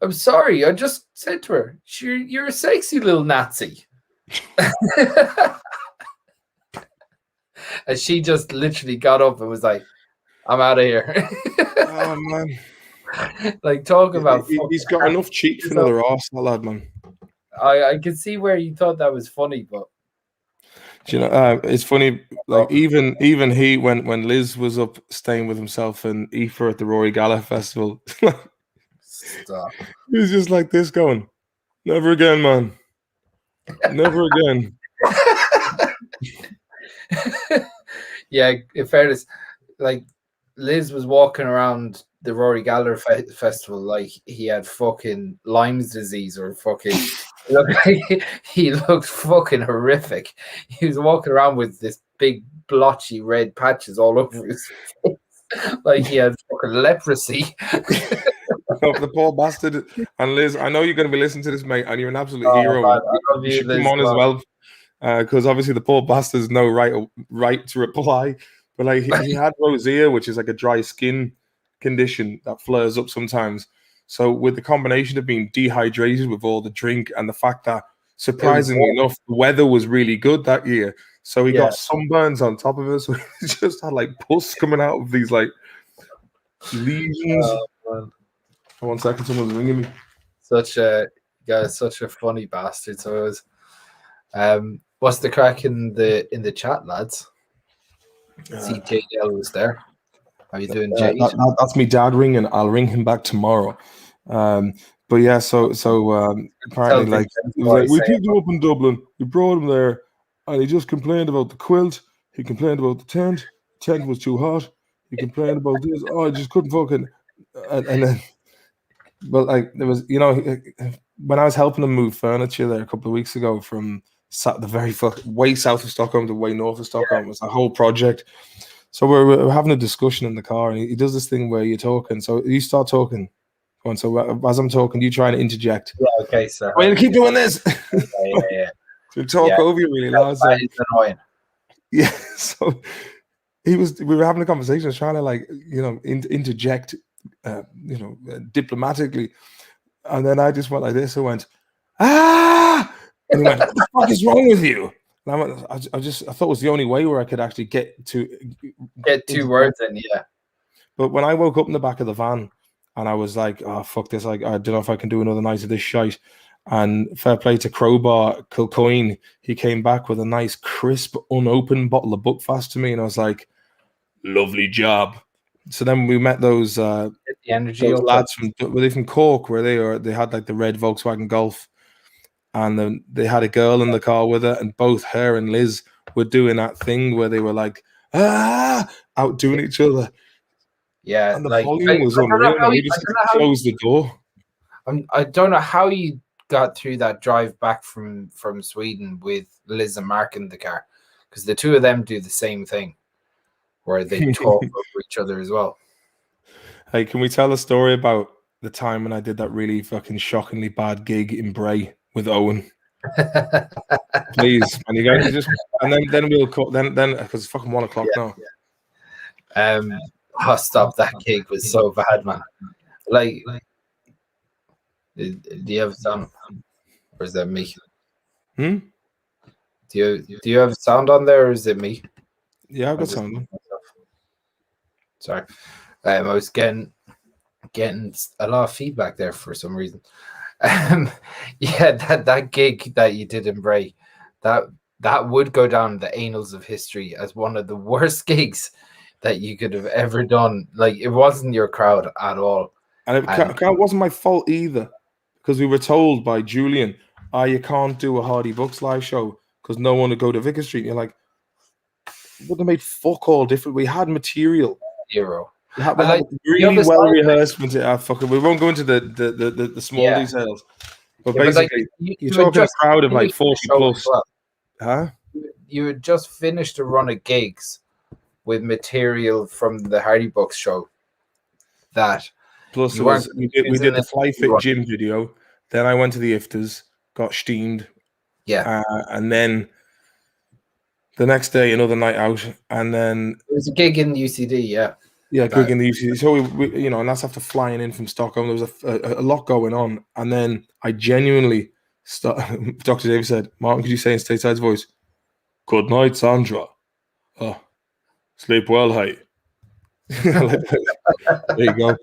I'm sorry. I just said to her, you're a sexy little Nazi. And she just literally got up and was like, I'm out of here. Oh, man. Like, talk about... He's got enough cheek for another arse, that lad, man. I can see where you thought that was funny, but... Do you know, it's funny, like, even he, when Liz was up staying with himself and Aoife at the Rory Gala Festival, Stop. he was just like this going, never again, man. Never again. Yeah, in fairness, like, Liz was walking around the Rory Gallagher festival like he had fucking Lyme's disease or fucking he looked fucking horrific. He was walking around with this big blotchy red patches all over his face like he had fucking leprosy. The poor bastard. And Liz, I know you're going to be listening to this, mate, and you're an absolute hero. Man, I love you should come on as well, because obviously the poor bastard's no right to reply. But like he had rosacea, which is like a dry skin condition that flares up sometimes. So with the combination of being dehydrated with all the drink and the fact that, surprisingly enough, the weather was really good that year, so he got sunburns on top of it. So he just had like pus coming out of these like lesions. One second, someone's ringing me. Such a funny bastard. So it was. What's the crack in the chat, lads? See, JL was there. How you doing, Jay? That's me dad ringing. I'll ring him back tomorrow. But yeah, so apparently, like we picked him up in Dublin. We brought him there, and he just complained about the quilt. He complained about the tent. The tent was too hot. He complained about this. Oh, I just couldn't fucking. And then, but like there was, when I was helping him move furniture there a couple of weeks ago from the very way south of Stockholm to way north of Stockholm, it was a whole project. So we're having a discussion in the car, and he does this thing where you're talking. So you start talking. Go on, so as I'm talking, you try and interject. Yeah, okay, sir. I'm going to keep doing this. Yeah. To talk over you really loud. That is annoying. Yeah, so we were having a conversation, trying to interject, diplomatically. And then I just went like this. I went, ah! And he went, what the fuck is wrong with you? And I went, I thought it was the only way where I could actually get two words in, yeah. But when I woke up in the back of the van and I was like, oh, fuck this, I don't know if I can do another night of this shite. And fair play to Crowbar Kilcoyne, he came back with a nice, crisp, unopened bottle of Buckfast to me, and I was like, lovely job. So then we met those the energy those lads from Cork, where they had like the red Volkswagen Golf, and then they had a girl in the car with her, and both her and Liz were doing that thing where they were like, outdoing each other. Yeah, and the volume was unreal. We just closed the door. I don't know how you got through that drive back from Sweden with Liz and Mark in the car, because the two of them do the same thing where they talk over each other as well. Hey, can we tell a story about the time when I did that really fucking shockingly bad gig in Bray with Owen? Please, and you guys just, and then we'll cut. Then because it's fucking 1 o'clock now. Oh, stop! That gig was so bad, man. Like, do you have sound, or is that me? Do you have sound on there, or is it me? Yeah, I've got sound on. Sorry, I was getting a lot of feedback there for some reason. Yeah, that gig that you did in Bray, that would go down the annals of history as one of the worst gigs that you could have ever done. Like, it wasn't your crowd at all, and it wasn't my fault either, because we were told by Julian, "Oh, you can't do a Hardy Bucks live show because no one would go to Vicar Street." And you're like, "Would have made fuck all different. We had material. Zero. We had And, like, really other well side- rehearsed material. Fucking, we won't go into the small Yeah. details, but Yeah, but, like, basically, you you're had talking a just crowd of like finished the 40 show plus, as well. huh? You had just finished a run of gigs with material from the Hardy Bucks show that Plus, you there was, weren't we did using the it Fly to Fit run. gym video. Then I went to the Ifters, got steamed, Yeah. and then the next day another night out, and then It was a gig in UCD, yeah. gig in the UCD. So we you know, and that's after flying in from Stockholm. There was a lot going on, and then I genuinely Dr. Davis said, "Martin, could you say in Stateside's voice, 'Good night, Sandra. Oh, sleep well, hey.'" There you go.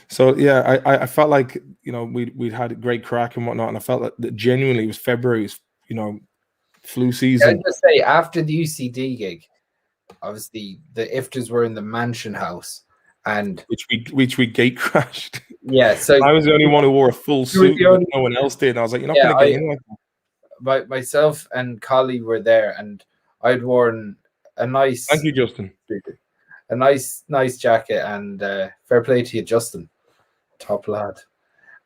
So yeah, I felt like, you know, we'd had a great crack and whatnot, and I felt that genuinely it was February, it was, you know, flu Can I season, just say, after the UCD gig, obviously the Ifters were in the Mansion House, and which we gate crashed. yeah, so I was the only one who wore a full You were suit, the but only- no one else did. And I was like, "You're not Yeah, going to get in like that." myself and Collie were there, and I'd worn a nice, Thank you, Justin. a nice jacket, and fair play to you, Justin, top lad.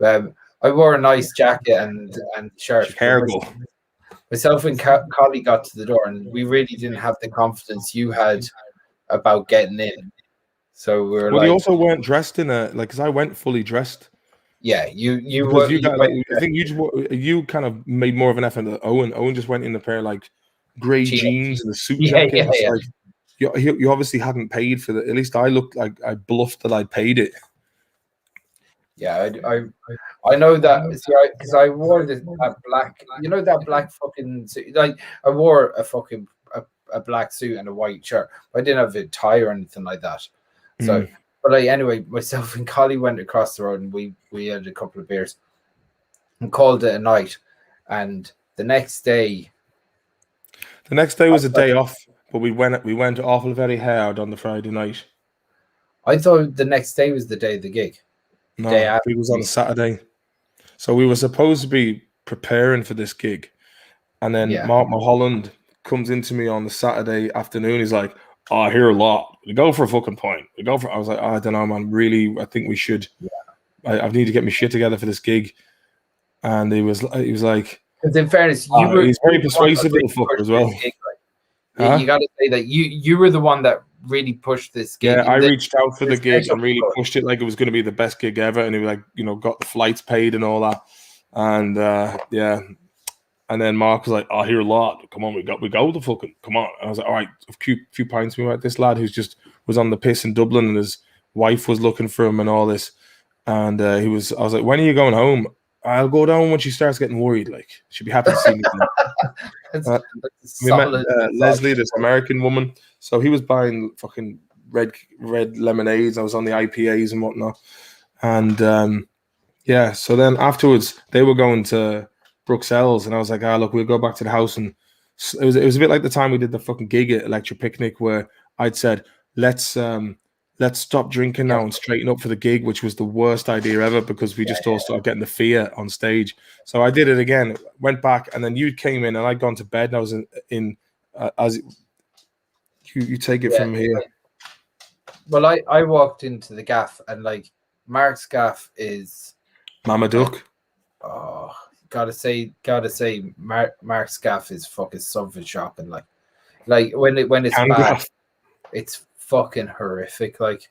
I wore a nice jacket and shirt. Chicago. Myself and Collie got to the door, and we really didn't have the confidence you had about getting in. So we were Well, like, you also weren't dressed in a like, because I went fully dressed. yeah, you Because were. you got, like, went- I think you kind of made more of an effort than Owen. Owen just went in a pair of like grey jeans and a suit Yeah, jacket. yeah, It's yeah. like, you obviously hadn't paid for it. At least I looked like I bluffed that I'd paid it. Yeah, I know that, because I wore that black, you know, that black fucking suit. Like, I wore a fucking a black suit and a white shirt. I didn't have a tie or anything like that. So, but like, anyway, myself and Collie went across the road, and we had a couple of beers and called it a night. And the next day was a day off, but we went awful very hard on the Friday night. I thought the next day was the day of the gig. No, Day after. it was on a Saturday. So we were supposed to be preparing for this gig. And then Yeah. Mark Mulholland comes into me on the Saturday afternoon. He's like, "Oh, I hear a lot. We go for a fucking point. We go for." I was like, "I don't know, man. Really, I think we should. I need to get my shit together for this gig." And he was like, Because in fairness, you were. he's very you were the one persuasive that little really fucker pushed as well. this gig, right? Huh? You got to say that you were the one that really pushed this gig. Yeah, I The- reached out for the gig special and really tour. pushed it like it was going to be the best gig ever. And he was like, you know, got the flights paid and all that. And yeah. And then Mark was like, "I hear a lot. Come on, we go the fucking, come on." And I was like, "All right, a few pints." We met this lad who's just was on the piss in Dublin, and his wife was looking for him and all this. And I was like, "When are you going home?" "I'll go down when she starts getting worried. Like, she'd be happy to see me." That's We met solid. Leslie, this American woman. So he was buying fucking red lemonades. I was on the IPAs and whatnot. And yeah, so then afterwards they were going to Bruxelles, and I was like, "Ah, look, we'll go back to the house." And it was a bit like the time we did the fucking gig at Electric Picnic, where I'd said, let's stop drinking now and straighten up for the gig, which was the worst idea ever, because we just all started getting the fear on stage. So I did it again, went back, and then you came in, and I'd gone to bed, and I was in as you take it from here. Well, I walked into the gaff, and like, Mark's gaff is Mama Duck. oh, gotta say, Mark's gaff is fucking something shocking. Like when it's Can bad, gaff. it's fucking horrific. Like,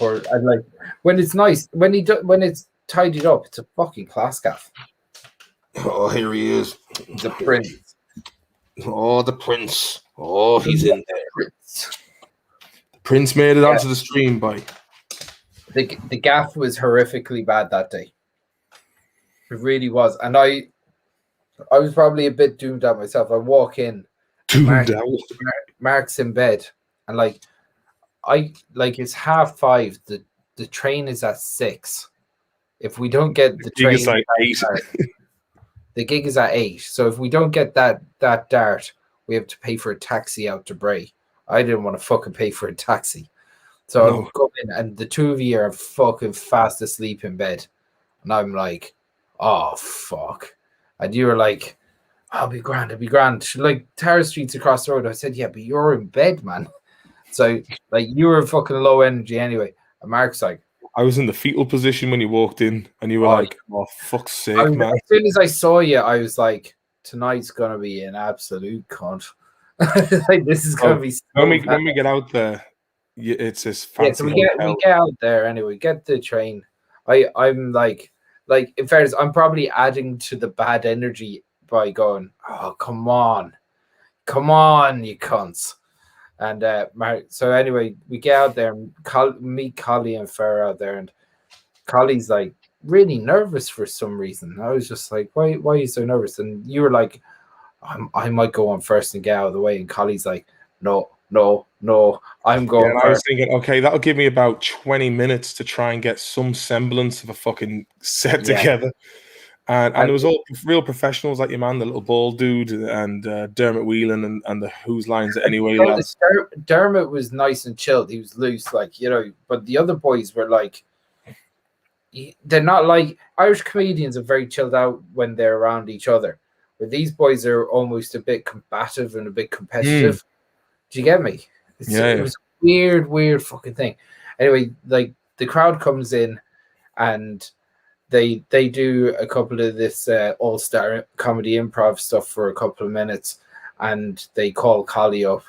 and like when it's nice, when it's tidied up, it's a fucking class gaff. Oh, here he is. The prince. Oh, the prince. Oh, he's in there. Prince. Prince made it onto the stream, boy. The gaff was horrifically bad that day. It really was, and I was probably a bit doomed out myself. I walk in, Mark's in bed, and like it's 5:30. The train is at 6. If we don't get the train, It's like 8. the gig is at 8. So if we don't get that dart, we have to pay for a taxi out to Bray. I didn't want to fucking pay for a taxi. So No. I go in, and the two of you are fucking fast asleep in bed. And I'm like, oh, fuck. And you were like, I'll be grand, I'll be grand. Like, Tara Street's across the road. I said, yeah, but you're in bed, man. So, like, you were fucking low energy anyway. And Mark's like, I was in the fetal position when you walked in, and you were like, "Oh, fuck's sake, man!" As soon as I saw you, I was like, tonight's gonna be an absolute cunt. Like, this is gonna be so when we get out there. It's this fancy. So we get out there anyway. Get the train. I'm like in fairness, I'm probably adding to the bad energy by going, oh come on, you cunts. And so anyway, we get out there and meet Collie and Farah out there, and Collie's like really nervous for some reason. I was just like, why are you so nervous? And you were like, I might go on first and get out of the way. And Collie's like, no, I'm going first. I was thinking, okay, that'll give me about 20 minutes to try and get some semblance of a fucking set together. And it was all real professionals like your man, the little bald dude, and Dermot Whelan and the Whose Lines Anyway lads. Dermot was nice and chilled. He was loose, like, you know, but the other boys were like, they're not like Irish comedians are very chilled out when they're around each other. But these boys are almost a bit combative and a bit competitive. Do you get me? It was a weird fucking thing. Anyway, like the crowd comes in and they do a couple of this all-star comedy improv stuff for a couple of minutes, and they call Collie up.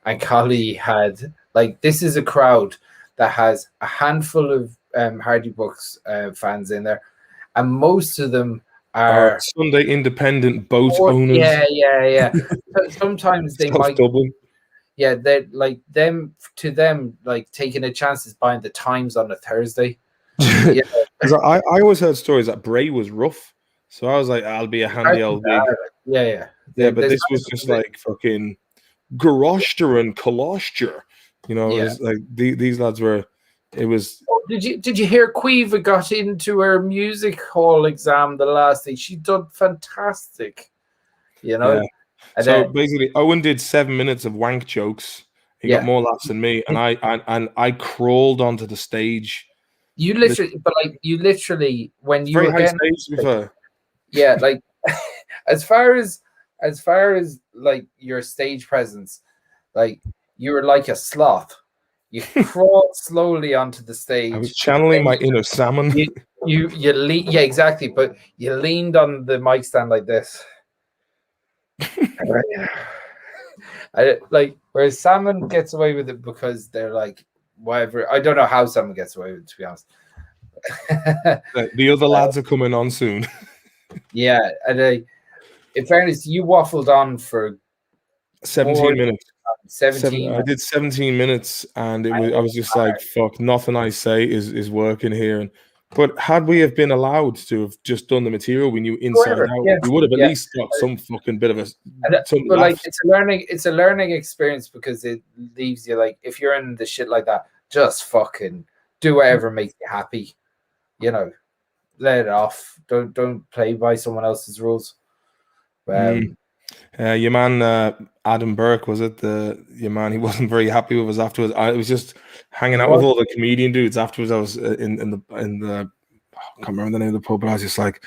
And Collie had, like, this is a crowd that has a handful of Hardy Bucks fans in there, and most of them are Sunday independent boat owners. Yeah. Sometimes they might. Dublin. Yeah, they're like to them, like taking a chance is buying the Times on a Thursday. Yeah. Because I always heard stories that Bray was rough, so I was like, I'll be a handy old gig. Yeah. But this was just like fucking Gloucester and Colosture, you know. It was like these lads were. It was. Oh, did you hear Quiva got into her music hall exam the last day? She done fantastic, you know. Yeah. And so basically, Owen did 7 minutes of wank jokes. He got more laughs than me, and I crawled onto the stage. You literally, when you were getting stage with her. Yeah, like as far as like your stage presence, like you were like a sloth. You crawled slowly onto the stage. I was channeling my inner salmon. You exactly, but you leaned on the mic stand like this. Whereas salmon gets away with it because they're like whatever. I don't know how salmon gets away with it, to be honest. The other lads are coming on soon. Yeah, and in fairness, you waffled on for 17 minutes. 17. I did 17 minutes, and I was just like, fuck, nothing I say is working here. But had we have been allowed to have just done the material we knew inside out, we would have at least got some fucking bit of a. But like, it's a learning experience, because it leaves you like, if you're in the shit like that, just fucking do whatever makes you happy. You know, let it off. Don't play by someone else's rules. Your man Adam Burke, was it? Your man, he wasn't very happy with us afterwards. I was just hanging out with all the comedian dudes afterwards. I was in the I can't remember the name of the pub, but I was just like,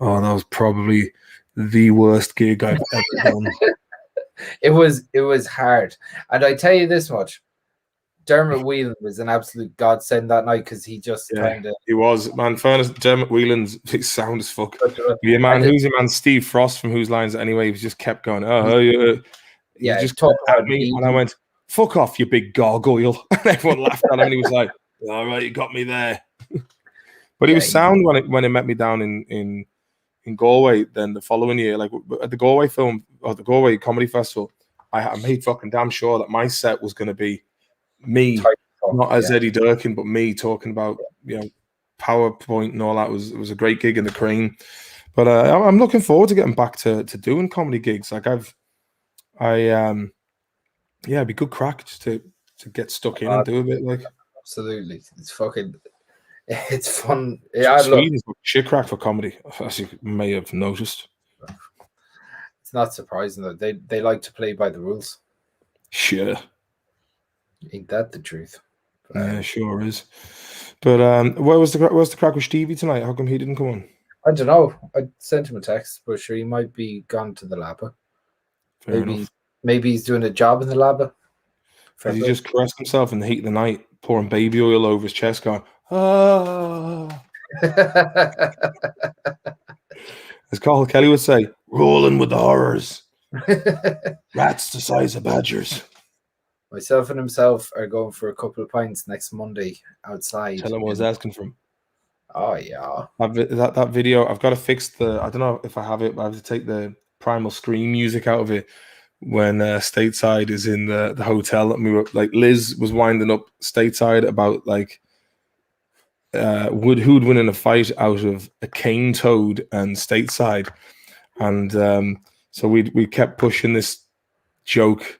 oh, that was probably the worst gig I've ever done. It was hard, and I tell you this much: Dermot Whelan was an absolute godsend that night, because he just kind of. He was, man. Fairness, Dermot Whelan's sound as fuck. Your man, who's your man? Steve Frost from Whose Lines Anyway? He just kept going. He just talked at me, and I went, "Fuck off, you big gargoyle!" And everyone laughed at him, and he was like, "All right, you got me there." But he was sound when he met me down in Galway. Then the following year, like at the Galway the Galway Comedy Festival, I made fucking damn sure that my set was going to be me, not as Eddie Durkin, but me talking about PowerPoint and all that. It was a great gig in the Crane. But I'm looking forward to getting back to doing comedy gigs. Like it'd be good crack just to get stuck in and do a bit. Like absolutely, it's fun. Sweden's shit crack for comedy, as you may have noticed. It's not surprising though. They like to play by the rules. Sure. Ain't that the truth? Yeah, sure is. But where's the crack with Stevie tonight? How come he didn't come on? I don't know. I sent him a text, but sure, he might be gone to the lab. Fair enough. Maybe he's doing a job in the lab. Has he just caressed himself in the heat of the night, pouring baby oil over his chest, going, ah. As Carl Kelly would say, rolling with the horrors. Rats the size of badgers. Myself and himself are going for a couple of pints next Monday outside. Tell him what I was asking for him. Oh, yeah. That video, I've got to fix I don't know if I have it, but I have to take the Primal Scream music out of it when Stateside is in the hotel. And we were like, Liz was winding up Stateside about like who'd win in a fight out of a cane toad and Stateside. And so we kept pushing this joke.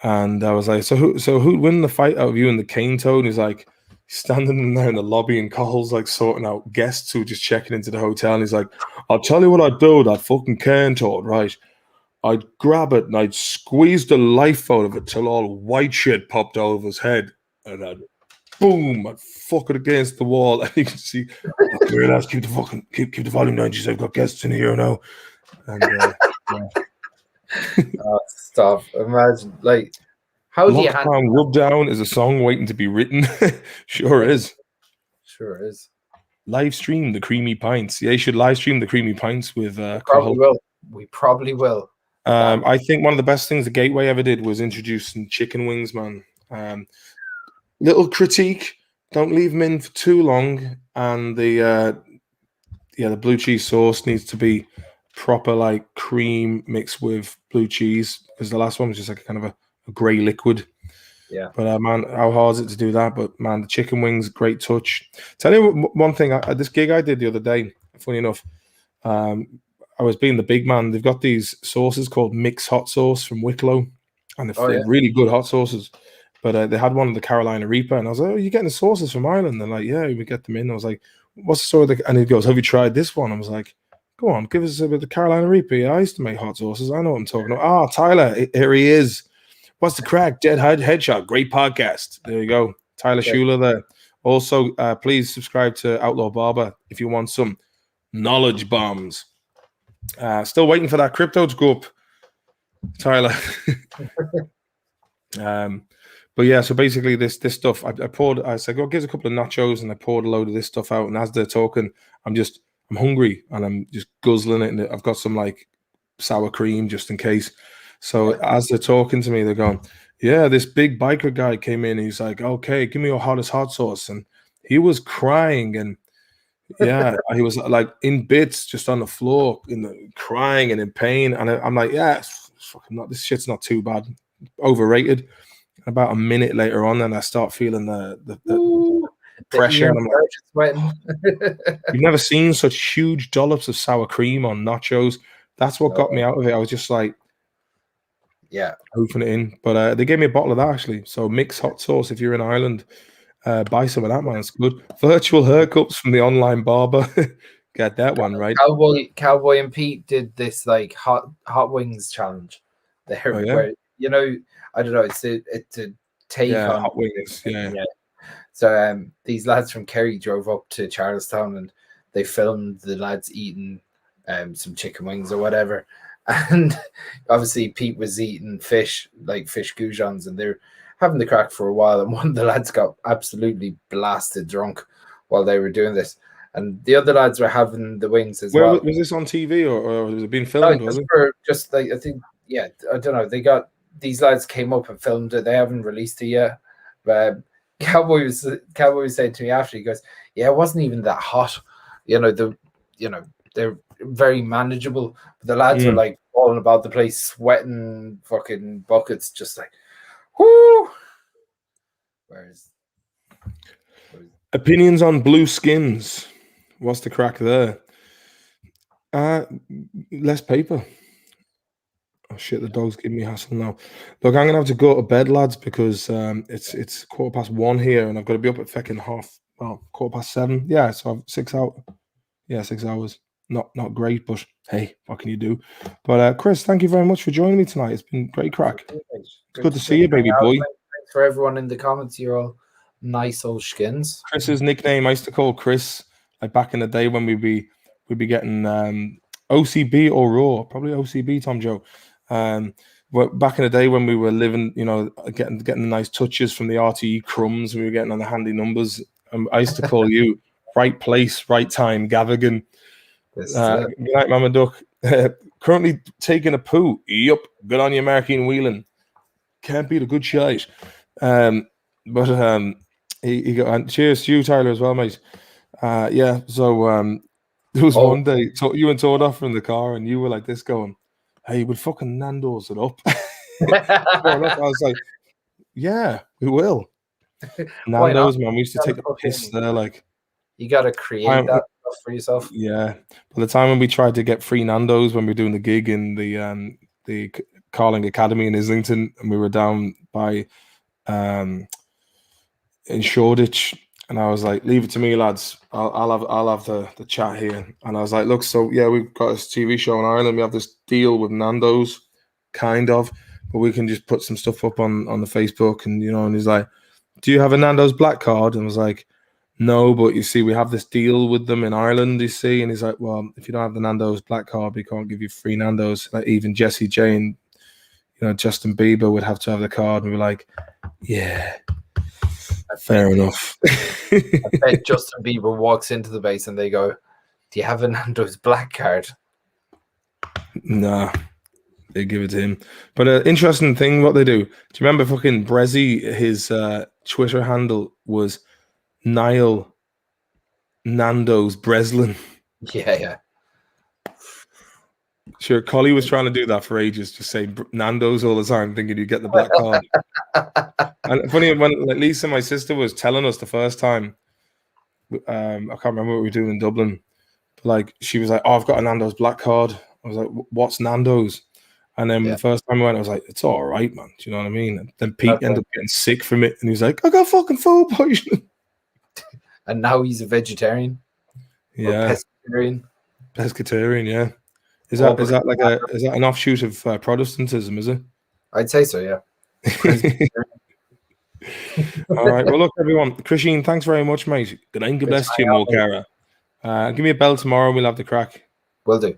And I was like, so who'd win the fight out of you and the cane toad? And he's like, standing in there in the lobby, and Cole's like sorting out guests who were just checking into the hotel. And he's like, I'll tell you what I'd do with that fucking cane toad, right? I'd grab it and I'd squeeze the life out of it till all white shit popped out of his head. And I'd boom, I'd fuck it against the wall. And you can see, lads, keep the volume down. She said, I've got guests in here now. And yeah. Oh, stop. Imagine, like, how do you handle Lockdown Rub Down is a song waiting to be written. Sure is. Sure is. Live stream the creamy pints. Yeah, you should live stream the creamy pints with Probably will. We probably will. I think one of the best things the Gateway ever did was introducing chicken wings, man. Little critique: don't leave them in for too long, and the blue cheese sauce needs to be proper, like cream mixed with blue cheese, because the last one was just like a kind of a grey liquid. Yeah. But man, how hard is it to do that? But man, the chicken wings, great touch. Tell you one thing, this gig I did the other day, funny enough, I was being the big man. They've got these sauces called mixed hot sauce from Wicklow, and they're really good hot sauces. But they had one of the Carolina Reaper, and I was like, "Oh, you're getting the sauces from Ireland?" They're like, "Yeah, we get them in." I was like, "What's the story?" And he goes, "Have you tried this one?" I was like, "Go on, give us a bit of the Carolina Reaper." Yeah, I used to make hot sauces. I know what I'm talking about. Ah, Tyler, here he is. What's the crack? Dead Headshot. Great podcast. There you go. Tyler Schuler there. Also, please subscribe to Outlaw Barber if you want some knowledge bombs. Still waiting for that crypto to go up, Tyler. But yeah, so basically this stuff, I said, go give us a couple of nachos, and I poured a load of this stuff out. And as they're talking, I'm hungry, and I'm just guzzling it. And I've got some like sour cream just in case. So as they're talking to me, they're going, yeah, this big biker guy came in. He's like, okay, give me your hottest hot sauce. And he was crying, and yeah, he was like in bits, just on the floor, crying and in pain. And I'm like, yeah, it's fucking not. This shit's not too bad. Overrated. About a minute later on, and I start feeling the pressure. And I'm like, you've never seen such huge dollops of sour cream on nachos. That's what got me out of it. I was just like, yeah, hoofing it in. But they gave me a bottle of that actually. So mix hot sauce if you're in Ireland. Buy some of that, man. It's good. Virtual haircuts from the online barber. Get that one right. Cowboy and Pete did this like hot wings challenge. There, where, you know, I don't know. It's a take on hot wings. Yeah. So these lads from Kerry drove up to Charlestown, and they filmed the lads eating some chicken wings or whatever. And obviously Pete was eating fish, like fish goujons, and they're having the crack for a while. And one of the lads got absolutely blasted drunk while they were doing this. And the other lads were having the wings as well. Was this on TV or was it being filmed? No, just like, I think, yeah, I don't know. These lads came up and filmed it. They haven't released it yet. But Cowboy was saying to me after, he goes, yeah, it wasn't even that hot. They're very manageable. But the lads were like falling about the place, sweating fucking buckets, just like, whoo. Whereas opinions on blue skins. What's the crack there? Less paper. Oh shit, the dog's giving me hassle now. Look, I'm gonna have to go to bed, lads, because it's 1:15 here, and I've got to be up at fucking 7:15. Yeah, so I've 6 hours. Yeah, 6 hours. Not great, but hey, what can you do? But Chris, thank you very much for joining me tonight. It's been great crack. It's good to see you, baby boy. Thanks for everyone in the comments. You're all nice old skins. Chris's nickname I used to call Chris, like back in the day when we'd be we'd be getting OCB or Raw, probably OCB, Tom Joe. But back in the day when we were living, you know, getting the nice touches from the RTE crumbs, we were getting on the handy numbers. I used to call you right place, right time, Gavigan. Good night, Mama Duck. Currently taking a poo. Yup, good on you, Markine Whelan. Can't beat a good shite. He got, and cheers to you, Tyler, as well, mate. Yeah, so there was one day you and Todd off in the car, and you were like this going, "Hey, would fucking Nando's it up?" I was like, "Yeah, we will." Nando's, man, we used to take a piss there. Like, you got to create that stuff for yourself. Yeah, by the time when we tried to get free Nando's when we were doing the gig in the Carling Academy in Islington, and we were down by in Shoreditch. And I was like, leave it to me, lads. I'll have the chat here. And I was like, look, so yeah, we've got this TV show in Ireland. We have this deal with Nando's, kind of, but we can just put some stuff up on the Facebook. And you know, and he's like, do you have a Nando's black card? And I was like, no, but you see, we have this deal with them in Ireland, you see. And he's like, well, if you don't have the Nando's black card, we can't give you free Nando's. Like even Jessie J and, you know, Justin Bieber would have to have the card. And we're like, yeah. Fair enough. I bet Justin Bieber walks into the base and they go, do you have a Nando's black card? Nah, they give it to him. But an interesting thing what they do. Do you remember fucking Brezzy? His Twitter handle was Niall Nando's Breslin. Yeah. Sure, Collie was trying to do that for ages, just say Nando's all the time, thinking you get the black card. And funny, when like Lisa, my sister, was telling us the first time, I can't remember what we were doing in Dublin, but like she was like, "Oh, I've got a Nando's black card." I was like, "What's Nando's?" And then the first time we went, I was like, "It's all right, man." Do you know what I mean? And then Pete ended up getting sick from it, and he was like, "I got fucking food poisoning." And now he's a vegetarian. Yeah, pescatarian. Yeah. Is that an offshoot of Protestantism? Is it? I'd say so. Yeah. All right. Well, look, everyone. Christine, thanks very much, mate. Good night. God bless you, Mulcara. Give me a bell tomorrow. We'll have the crack. Will do.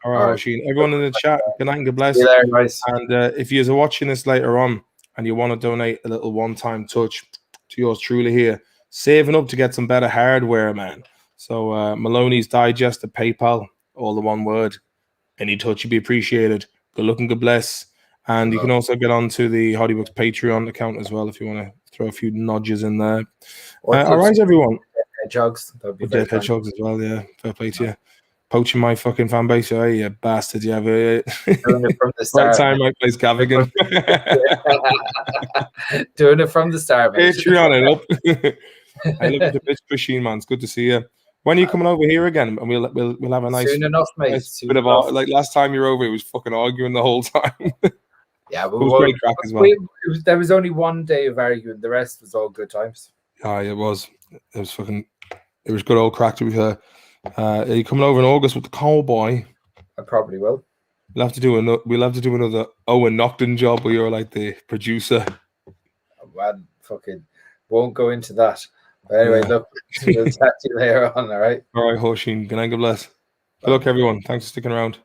All right, Christine. Everyone in the chat. Good night and God bless. See you there, guys. And if you're watching this later on and you want to donate a little one-time touch to yours truly here, saving up to get some better hardware, man. So Maloney's Digest, the PayPal, all the one word. Any touch would be appreciated. Good luck and God bless. And you can also get onto the Hoddybooks Patreon account as well if you want to throw a few nudges in there. All right, everyone. Hedgehogs. That would be Dead Hedgehogs as well, yeah. Fair play to you. Poaching my fucking fan base, hey, you bastard. You have it. Doing it from the start. Right time, right place, Gavigan. Doing it from the start, mate. Patreon it up. I love the bitch machine, man. It's good to see you. When are you coming over here again? And we'll have a nice soon enough, mate. Nice bit of like last time you were over, it was fucking arguing the whole time. Yeah, but it was great crack as well. There was only one day of arguing. The rest was all good times. Ah, it was. It was fucking. It was good old crack to be fair. Are you coming over in August with the cowboy? I probably will. We'll have to do another Owen Nocton job where you're like the producer. I fucking won't go into that. But anyway, look, we'll chat to you later on, all right? All right, Hosheen. Good night, God bless. Good luck, everyone. Thanks for sticking around.